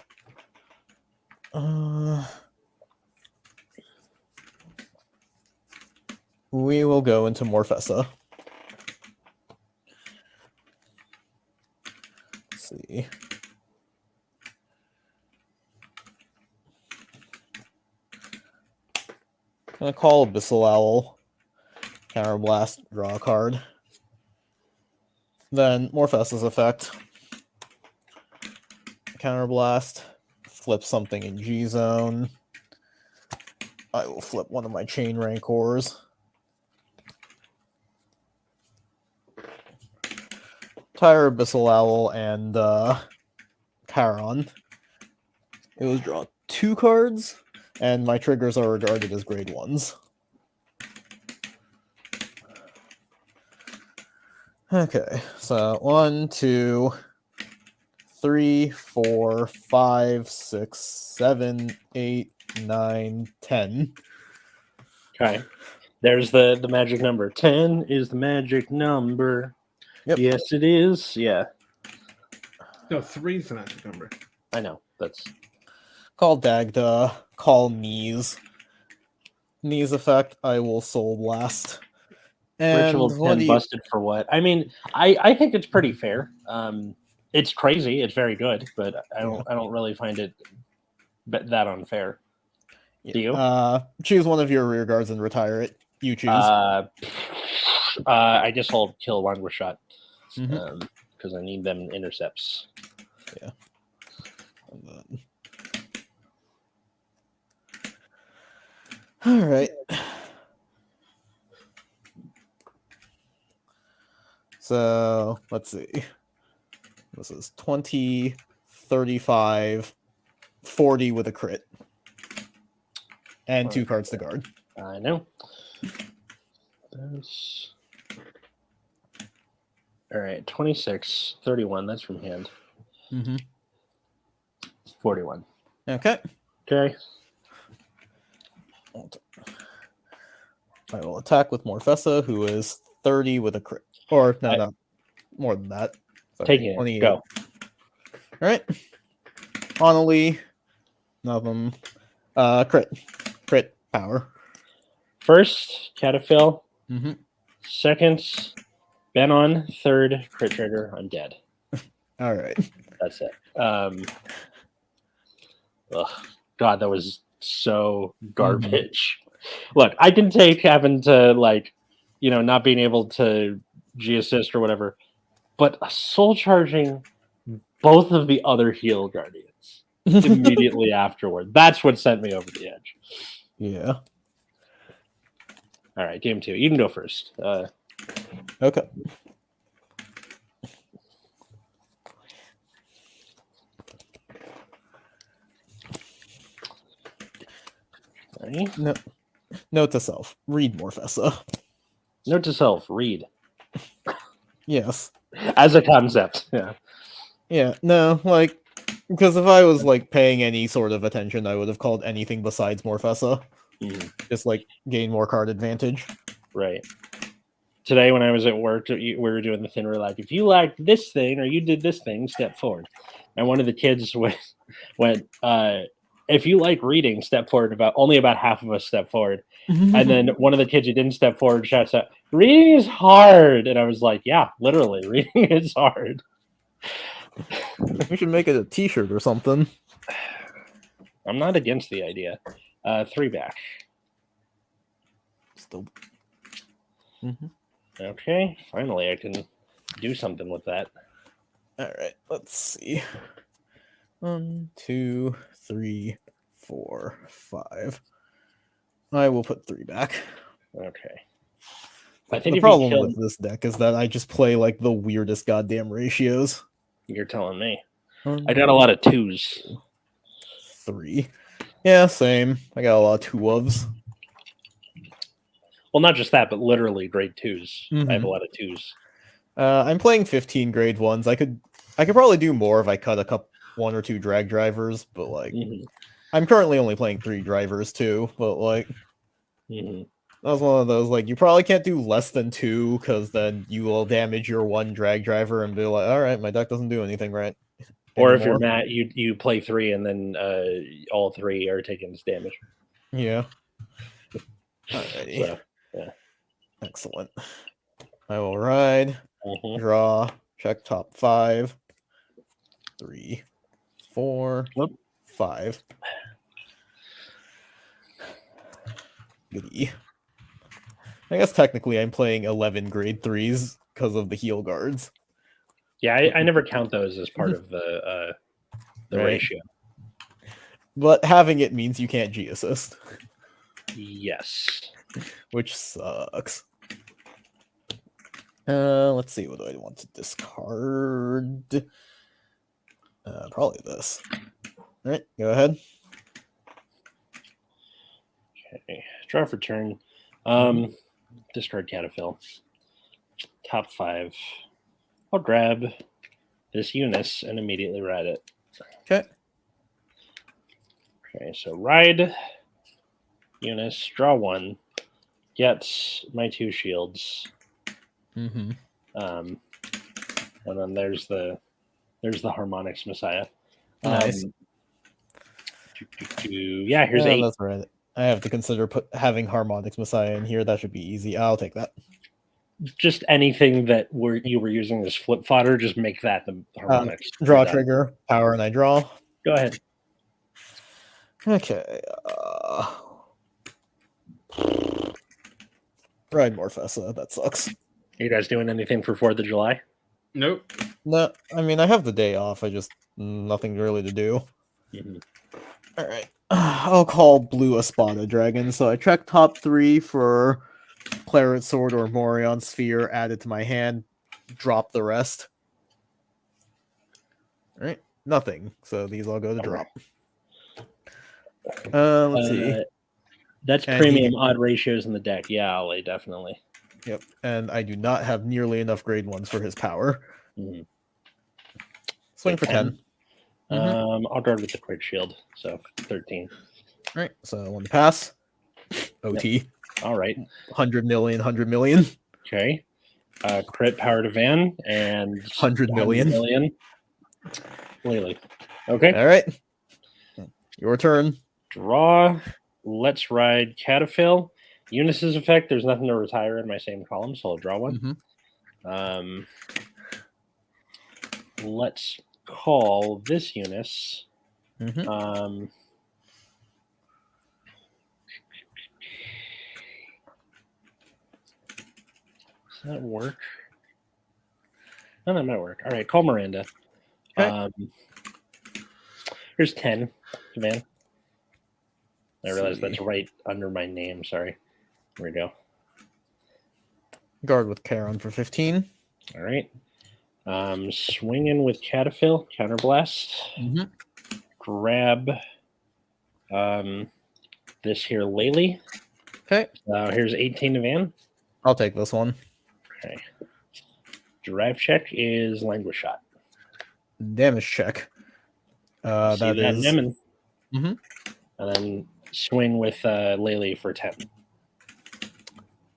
We will go into Morfessa. Let's see. I'm gonna call Abyssal Owl. Counterblast, draw a card. Then Morfessa's effect. Counterblast, flip something in G zone. I will flip one of my Chain Rancors. Tire Abyssal Owl and Charon. It was draw 2 cards, and my triggers are regarded as grade 1s. Okay, so 1, 2, 3, 4, 5, 6, 7, 8, 9, 10. Okay. There's the magic number. 10 is the magic number. Yep. Yes, it is. Yeah. No, 3 is the magic number. I know. That's Call Dagda. Call Knees. Knees effect. I will Soul Blast. And Ritual 10 busted for what? I mean, I think it's pretty fair. It's crazy. It's very good, but I don't really find it that unfair. Do you? Choose one of your rear guards and retire it. You choose. I guess I'll kill Languish Shot because I need them intercepts. Yeah. All right. So let's see. This is 20, 35, 40 with a crit. And 2 cards to guard. I know. this. All right, 26, 31. That's from hand. 41. Okay. Okay. I will attack with Morfessa, who is 30 with a crit. Or, no, more than that. Sorry, Taking it. 28. Go. All right. Annalie. Nothing. Crit power. First, Cataphil. Mm-hmm. Second, Benon. Third, crit trigger. I'm dead. All right. That's it. God, that was so garbage. Look, I can take having to, like, you know, not being able to G-assist or whatever, but soul charging both of the other heal guardians immediately afterward. That's what sent me over the edge. Yeah. All right, game 2. You can go first. Okay. Ready? No. Note to self: read Morfessa. Note to self: read. Yes. As a concept. Yeah. Yeah. No, like, because if I was like paying any sort of attention, I would have called anything besides Morfessa. Just like gain more card advantage. Right. Today, when I was at work, we were doing the thing where, like, if you liked this thing or you did this thing, step forward. And one of the kids went, if you like reading, step forward. Only about half of us step forward. And then one of the kids who didn't step forward shouts out, "Reading is hard." And I was like, yeah, literally, reading is hard. We should make it a t-shirt or something. I'm not against the idea. 3 back. Still. Okay, finally I can do something with that. All right, let's see. 1, 2, 3, 4, 5. I will put 3 back. Okay. I think the problem with this deck is that I just play like the weirdest goddamn ratios. You're telling me. I got a lot of 2s. 3. Yeah, same. I got a lot of 2-ofs. Well, not just that, but literally grade 2s. I have a lot of 2s. I'm playing 15 grade 1s. I could probably do more if I cut 1 or 2 drag drivers, but like I'm currently only playing 3 drivers too, but like that's one of those, like, you probably can't do less than 2 because then you will damage your 1 drag driver and be like, all right, my deck doesn't do anything right. Or if you're Matt, you play 3 and then all 3 are taking this damage. Yeah. Alrighty. So, yeah. Excellent. I will ride, draw, check top 5, 3, 4, 5. Goodie. I guess technically I'm playing 11 grade 3s because of the heal guards. Yeah, I never count those as part of the ratio. But having it means you can't G-assist. Yes. Which sucks. Let's see, what do I want to discard? Probably this. Alright, go ahead. Okay, draw for turn. Discard Cataphil. Top 5. I'll grab this Eunice and immediately ride it. Okay. Okay, so ride Eunice, draw 1, get my 2 shields. And then there's the Harmonics Messiah. Nice. Yeah, here's 8. That's right. I have to consider having Harmonics Messiah in here. That should be easy. I'll take that. Just anything that you were using as flip fodder, just make that the Harmonics. Draw trigger, power, and I draw. Go ahead. Okay. Ride Morfessa. That sucks. Are you guys doing anything for 4th of July? Nope. No, I mean, I have the day off. I just nothing really to do. All right. I'll call Blue Espada Dragon. So I check top 3 for Claret Sword or Morion Sphere added to my hand. Drop the rest. All right. Nothing. So these all go to drop. Let's see. That's premium odd ratios in the deck. Yeah, Ollie, definitely. Yep, and I do not have nearly enough grade 1s for his power. Mhm. Swing for 10. I'll guard with the quick shield, so 13. All right, so one to pass. OT. All right. 100 million, 100 million. Okay. Crit power to Van and 100 million. Lily. Okay. All right. Your turn. Draw. Let's ride Cataphil. Eunice's effect. There's nothing to retire in my same column, so I'll draw one. Let's call this Eunice. Does that work? No, that might work. All right, call Miranda. Okay. Here's 10, man. I realized that's right under my name. Sorry. Here we go. Guard with Charon for 15. All right. Swinging with Cataphil, Counterblast. Grab this here Lely. Okay. Here's 18 to Van. I'll take this one. Okay. Drive check is Language Shot. Damage check. That is. Nemen. And then swing with Lely for 10.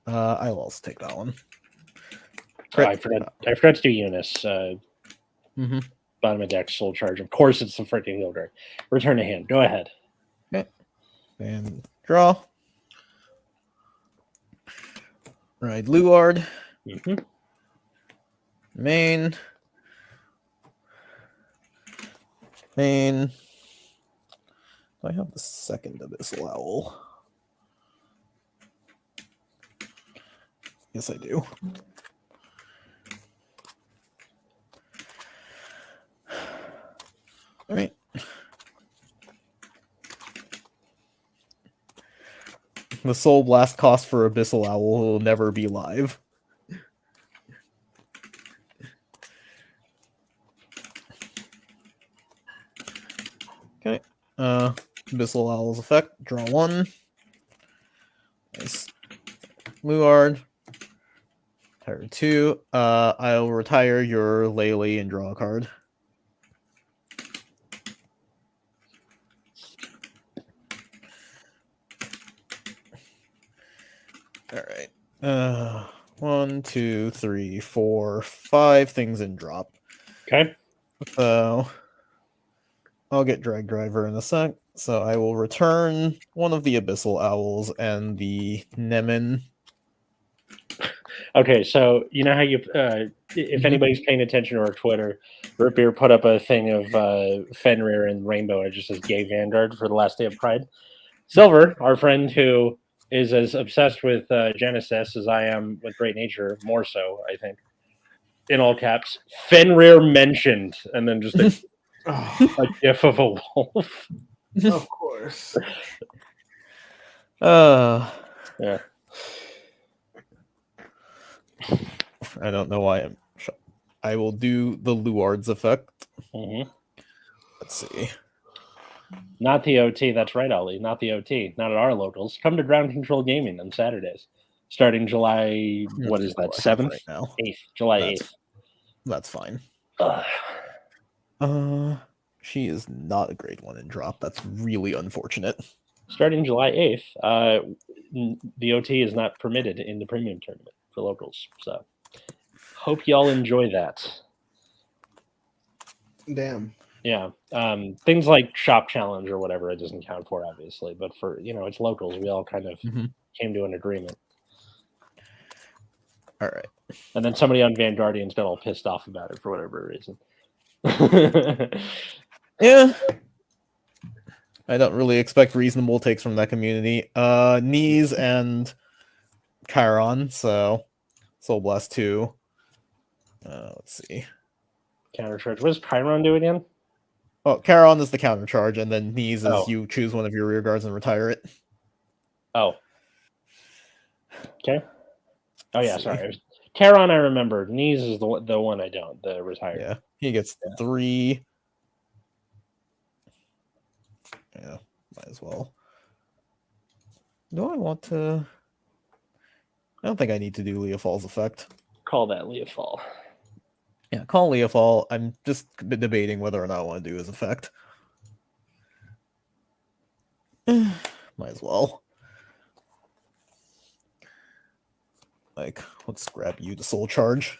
I'll also take that one. I forgot to do Eunice. Bottom of deck, soul charge. Of course, it's the freaking Gilgard. Return to hand. Go ahead. Okay. And draw. Right, Luard. Main. Do I have the second Abyssal Owl? Yes, I do. All right. The Soul Blast cost for Abyssal Owl will never be live. Okay. Abyssal Owl's effect. Draw one. Nice. Luard. Retire two. I'll retire your Lely and draw a card. All right. 1, 2, 3, 4, 5 things in drop. Okay. So I'll get Drag Driver in a sec. So I will return one of the Abyssal Owls and the Nemen. Okay, so you know how you, if anybody's paying attention to our Twitter, Root Beer put up a thing of Fenrir and Rainbow. It just says Gay Vanguard for the last day of Pride. Silver, our friend who is as obsessed with Genesis as I am with Great Nature, more so, I think, in all caps, Fenrir mentioned, and then just a gif of a wolf. Of course. Yeah. I don't know why I will do the Luard's effect. Let's see. Not the OT. That's right, Ollie. Not the OT. Not at our locals. Come to Ground Control Gaming on Saturdays, starting July. What is that? 7th, right now? 8th. July 8th. That's fine. She is not a grade 1 in drop. That's really unfortunate. Starting July 8th, the OT is not permitted in the premium tournament for locals. So, hope y'all enjoy that. Damn. Yeah. Things like Shop Challenge or whatever, it doesn't count for, obviously. But for, it's locals. We all kind of came to an agreement. All right. And then somebody on Vanguardians got all pissed off about it for whatever reason. Yeah. I don't really expect reasonable takes from that community. Knees and Chiron, so Soul Blast 2. Let's see. Countercharge. What does Chiron do again? Oh, Charon is the countercharge, and then Knees is you choose one of your rear guards and retire it. Oh. Okay. Oh, yeah, sorry. Charon, I remember. Knees is the one I don't, the retired. Yeah, he gets 3. Yeah, might as well. Do I want to... I don't think I need to do Leofal's effect. Call that Leofal. Yeah, call Leofal. I'm just debating whether or not I want to do his effect. Might as well. Like, let's grab you to soul charge.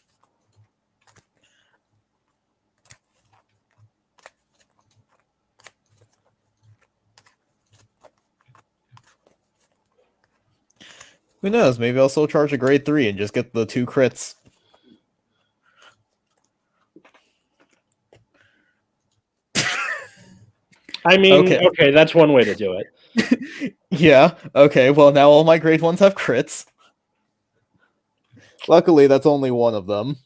Who knows? Maybe I'll soul charge a grade 3 and just get the 2 crits. I mean, okay, that's one way to do it. Yeah, okay, well now all my grade 1s have crits. Luckily, that's only one of them.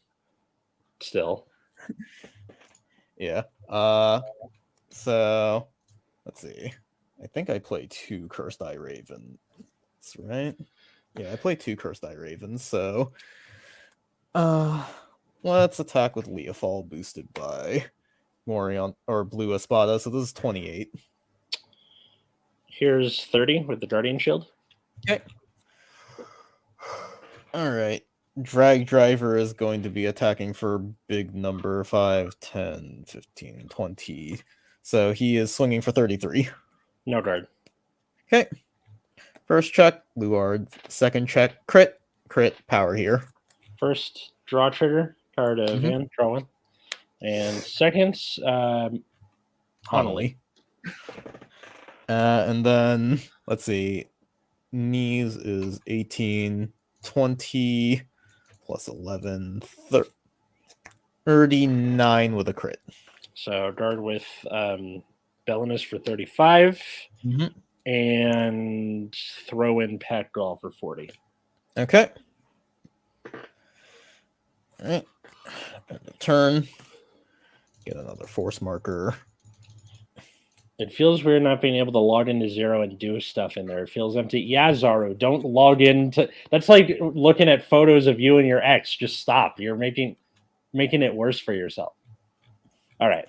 Still. Yeah. So, let's see. I think I play 2 Cursed Eye Ravens, right? Yeah, I play 2 Cursed Eye Ravens, so... let's attack with Leofal boosted by Morion, or Blue Espada, so this is 28. Here's 30 with the Guardian Shield. Okay. Alright. Drag Driver is going to be attacking for big number 5, 10, 15, 20. So he is swinging for 33. No guard. Okay. First check, Luard. Second check, crit. Crit, power here. First, draw trigger, card of Van, draw one. And second, Honolly. And then, let's see. Knees is 18, 20, plus 11, 39 with a crit. So guard with Belinus for 35. And throw in Pat Gall for 40. Okay. All right. Turn. Get another force marker. It feels weird not being able to log into Zero and do stuff in there. It feels empty. Yeah, Zaru, don't log into... That's like looking at photos of you and your ex. Just stop. You're making it worse for yourself. All right.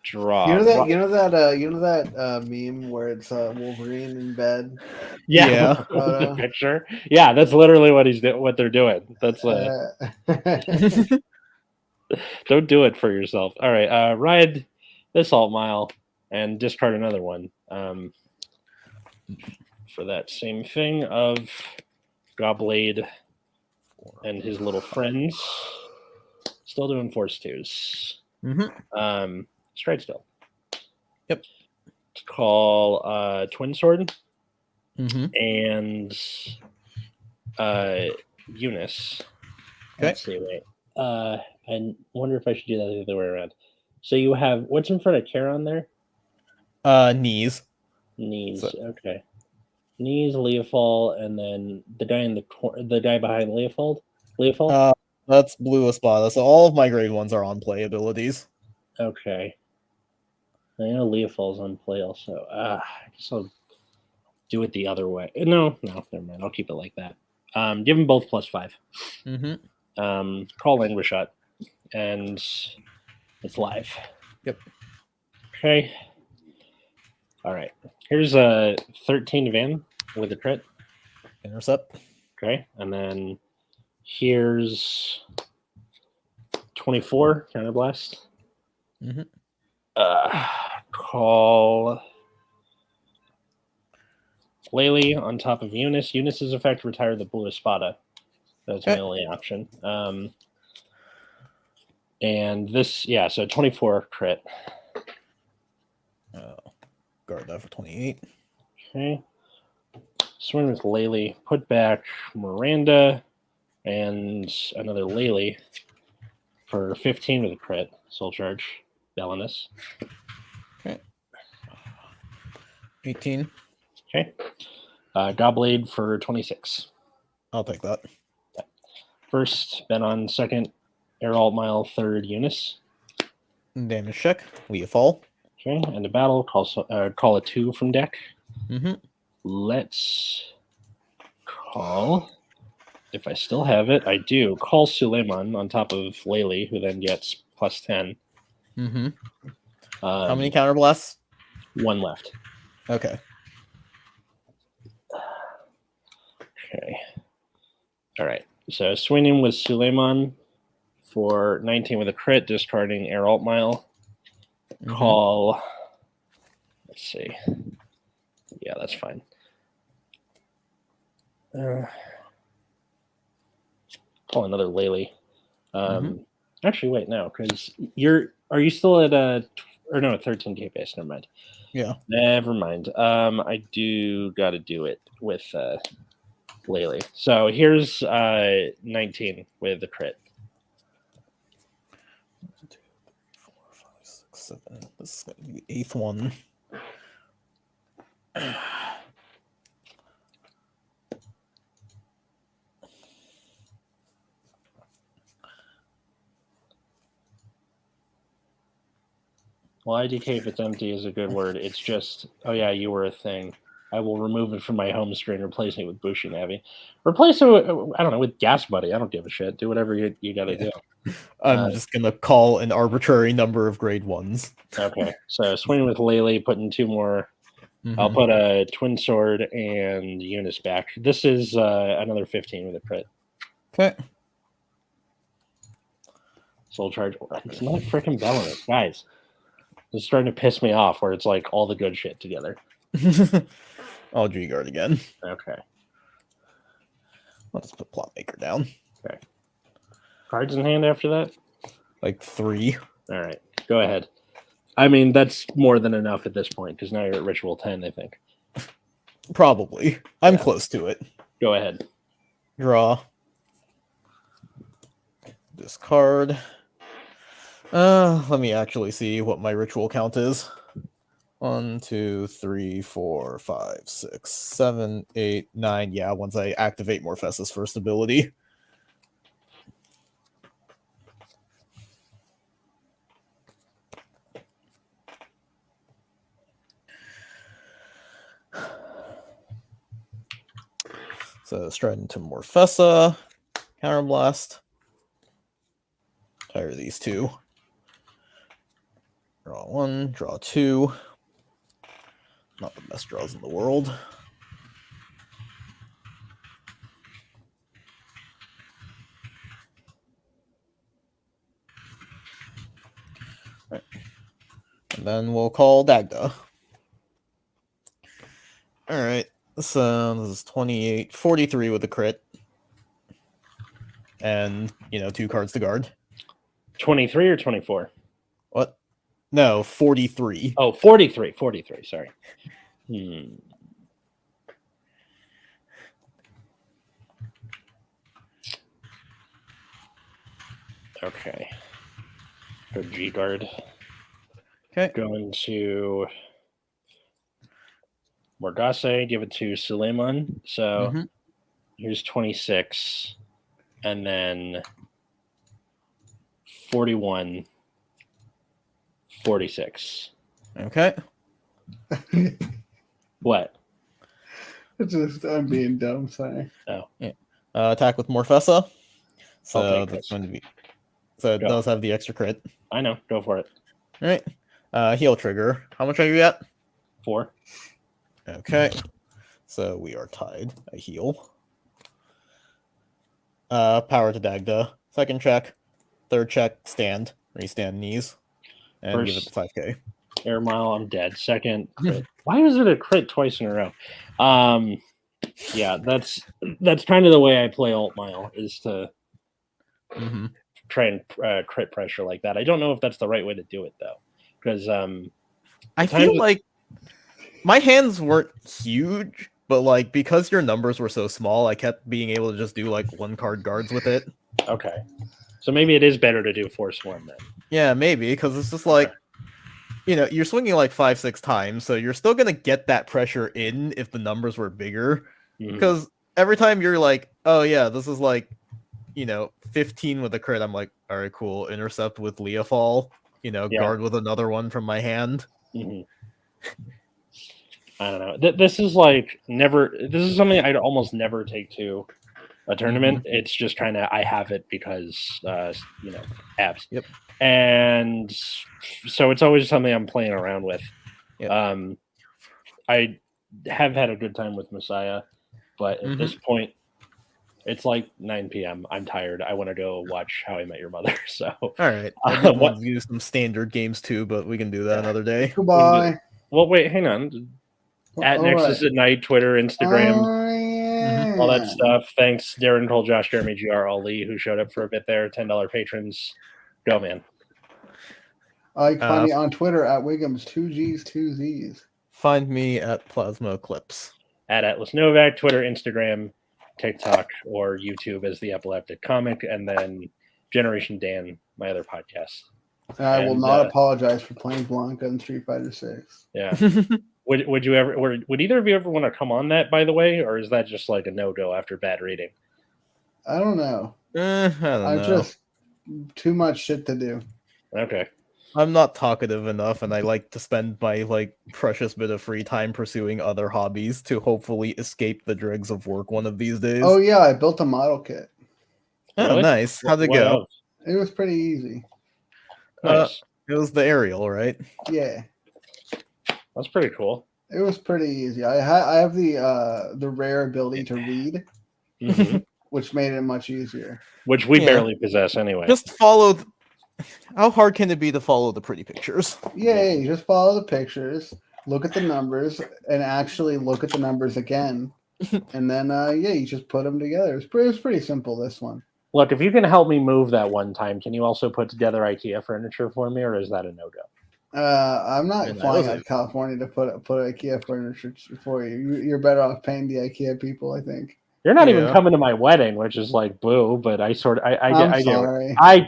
Draw. You know that meme where it's Wolverine in bed. Yeah. The picture. Yeah, that's literally what they're doing. That's don't do it for yourself. All right. Ride this Alt Mile and discard another one. For that same thing of Gobblade and his little friends. Still doing Force 2s. Stride still. Yep. Call Twin Sword and Eunice. Okay. Let's see, wait. I wonder if I should do that the other way around. So you have what's in front of Charon there? Knees. Knees. So. Okay. Knees, Leofal, and then the guy behind Leofal. That's Blue Espada. So all of my grade 1s are on play abilities. Okay. I know Leofal's on play also. I guess I'll do it the other way. No, never mind. I'll keep it like that. Give them both +5. Call Language Shot, and it's live. Yep. Okay. All right. Here's a 13 Van with a crit. Intercept. Okay, and then here's 24 Counterblast. Call Laylee on top of Eunice. Eunice's effect, retire the Blue Espada. That's my only option. And this, yeah, so 24 crit. Guard that for 28. Okay. Swing with Laylee. Put back Miranda and another Laylee for 15 with a crit. Soul charge. Belinus. Okay. 18. Okay. Gobblade for 26. I'll take that. First, Ben on second. Air Alt Mile, third, Eunice. Damage check. Leofal. Okay, and the battle, call a 2 from deck. Let's call, if I still have it, I do, call Suleiman on top of Laylee, who then gets +10. How many counterblasts? 1 left. Okay. Okay. All right. So swinging with Suleiman for 19 with a crit, discarding Air Alt Mile. Call. Let's see. Yeah, that's fine. Call another Lele. Actually, wait, no, because are you still at or no, 13k base? Never mind. Yeah. Never mind. I do got to do it with Lele. So here's 19 with the crit. 1, 2, 3, 4, 5, 6, 7. This is going to be the 8th one. Well, IDK, if it's empty, is a good word. It's just, oh yeah, you were a thing. I will remove it from my home screen, replacing it with Bushi Navi. Replace it with, I don't know, with Gas Buddy. I don't give a shit. Do whatever you got to do. I'm just going to call an arbitrary number of grade 1s. Okay, so swing with Lele, putting 2 more. I'll put a Twin Sword and Eunice back. This is another 15 with a crit. Okay. Soul Charge. It's not freaking Bellarus, guys. It's starting to piss me off where it's like all the good shit together. I'll G-Guard again. Okay. I'll just put Plot Maker down. Okay. Cards in hand after that? Like 3. All right. Go ahead. I mean, that's more than enough at this point because now you're at Ritual 10, I think. Probably. I'm close to it. Go ahead. Draw. Discard. Let me actually see what my ritual count is. 1, 2, 3, 4, 5, 6, 7, 8, 9. Yeah, once I activate Morphesa's first ability. So stride into Morphesa, Counterblast. Tire these 2. Draw 1, draw 2. Not the best draws in the world. Right. And then we'll call Dagda. Alright, so this is 28, 43 with a crit. And, 2 cards to guard. 23 or 24? What? No, 43. Oh, 43. 43, sorry. Okay. Go G-Guard. Okay. Going to Morgase, give it to Suleiman. So here's 26. And then 41. 46. Okay. What? I'm being dumb, sorry. Oh. Yeah. Attack with Morphesa. So I'll take that's this. going to be. So it Go. does have the extra crit. I know. Go for it. All right. Heal trigger. How much are you at? 4. Okay. So we are tied. I heal. Power to Dagda. Second check. Third check. Stand. Restand knees. And give it First. the 5k. Air Mile, I'm dead. Second crit. Why was it a crit twice in a row? Yeah, that's kind of the way I play Alt Mile, is to try and crit pressure like that. I don't know if that's the right way to do it though, because I feel like my hands weren't huge, but like because your numbers were so small, I kept being able to just do like 1 card guards with it. Okay, so maybe it is better to do Force 1 then. Yeah, maybe, because it's just like, you're swinging like 5-6 times, so you're still going to get that pressure in if the numbers were bigger. Because every time you're like, oh yeah, this is like, 15 with a crit, I'm like, all right, cool. Intercept with Leafall, guard with another one from my hand. I don't know. This is like this is something I'd almost never take to a tournament. It's just kind of, I have it because, abs. Yep. And so it's always something I'm playing around with. Yep. I have had a good time with Messiah. But at this point, it's like 9 p.m. I'm tired. I want to go watch How I Met Your Mother. So, all right. I did want to do some standard games too, but we can do that another day. Goodbye. Well, wait, hang on. At Nexus at Night, Twitter, Instagram, all that stuff. Thanks, Darren Cole, Josh, Jeremy, GR, Ali, who showed up for a bit there. $10 patrons. Go, man. I find me on Twitter at Wiggums, 2Gs, 2Zs. Find me at Plasma Eclipse. At Atlas Novak, Twitter, Instagram, TikTok, or YouTube as The Epileptic Comic, and then Generation Dan, my other podcast. I will not apologize for playing Blanca in Street Fighter 6. Yeah. Would you ever? Would either of you ever want to come on that? By the way, or is that just like a no-go after bad rating? I don't know. I don't know. I'm just too much shit to do. Okay. I'm not talkative enough, and I like to spend my precious bit of free time pursuing other hobbies to hopefully escape the dregs of work one of these days. Oh yeah, I built a model kit. Oh, Really? nice. How'd it go? It was pretty easy. Nice. It was the aerial, right? Yeah, That's pretty cool. it was pretty easy. I have the rare ability to read, Mhm. which made it much easier. Which we Yeah. barely possess anyway. Just follow. How hard can it be to follow the pretty pictures? Yeah, you just follow the pictures, look at the numbers, and actually look at the numbers again, and then you just put them together. It was pretty simple. This one. Look, if you can help me move that one time, can you also put together IKEA furniture for me, or is that a no-go? I'm not flying out of California to put IKEA furniture for you. You're better off paying the IKEA people, I think. You're not even coming to my wedding, which is like boo. But I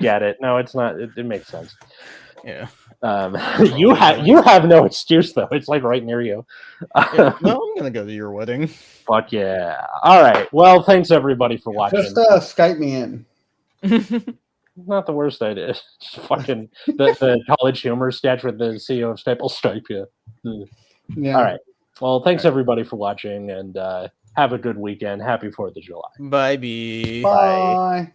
get it. No, it's not. It makes sense. Yeah. You have no excuse though. It's like right near you. No, I'm gonna go to your wedding. Fuck yeah! All right. Well, thanks everybody for watching. Just Skype me in. Not the worst idea. Just fucking the College Humor sketch with the CEO of Staples Skype. Yeah. All right. Well, thanks everybody for watching, and have a good weekend. Happy 4th of July. Bye. Bye.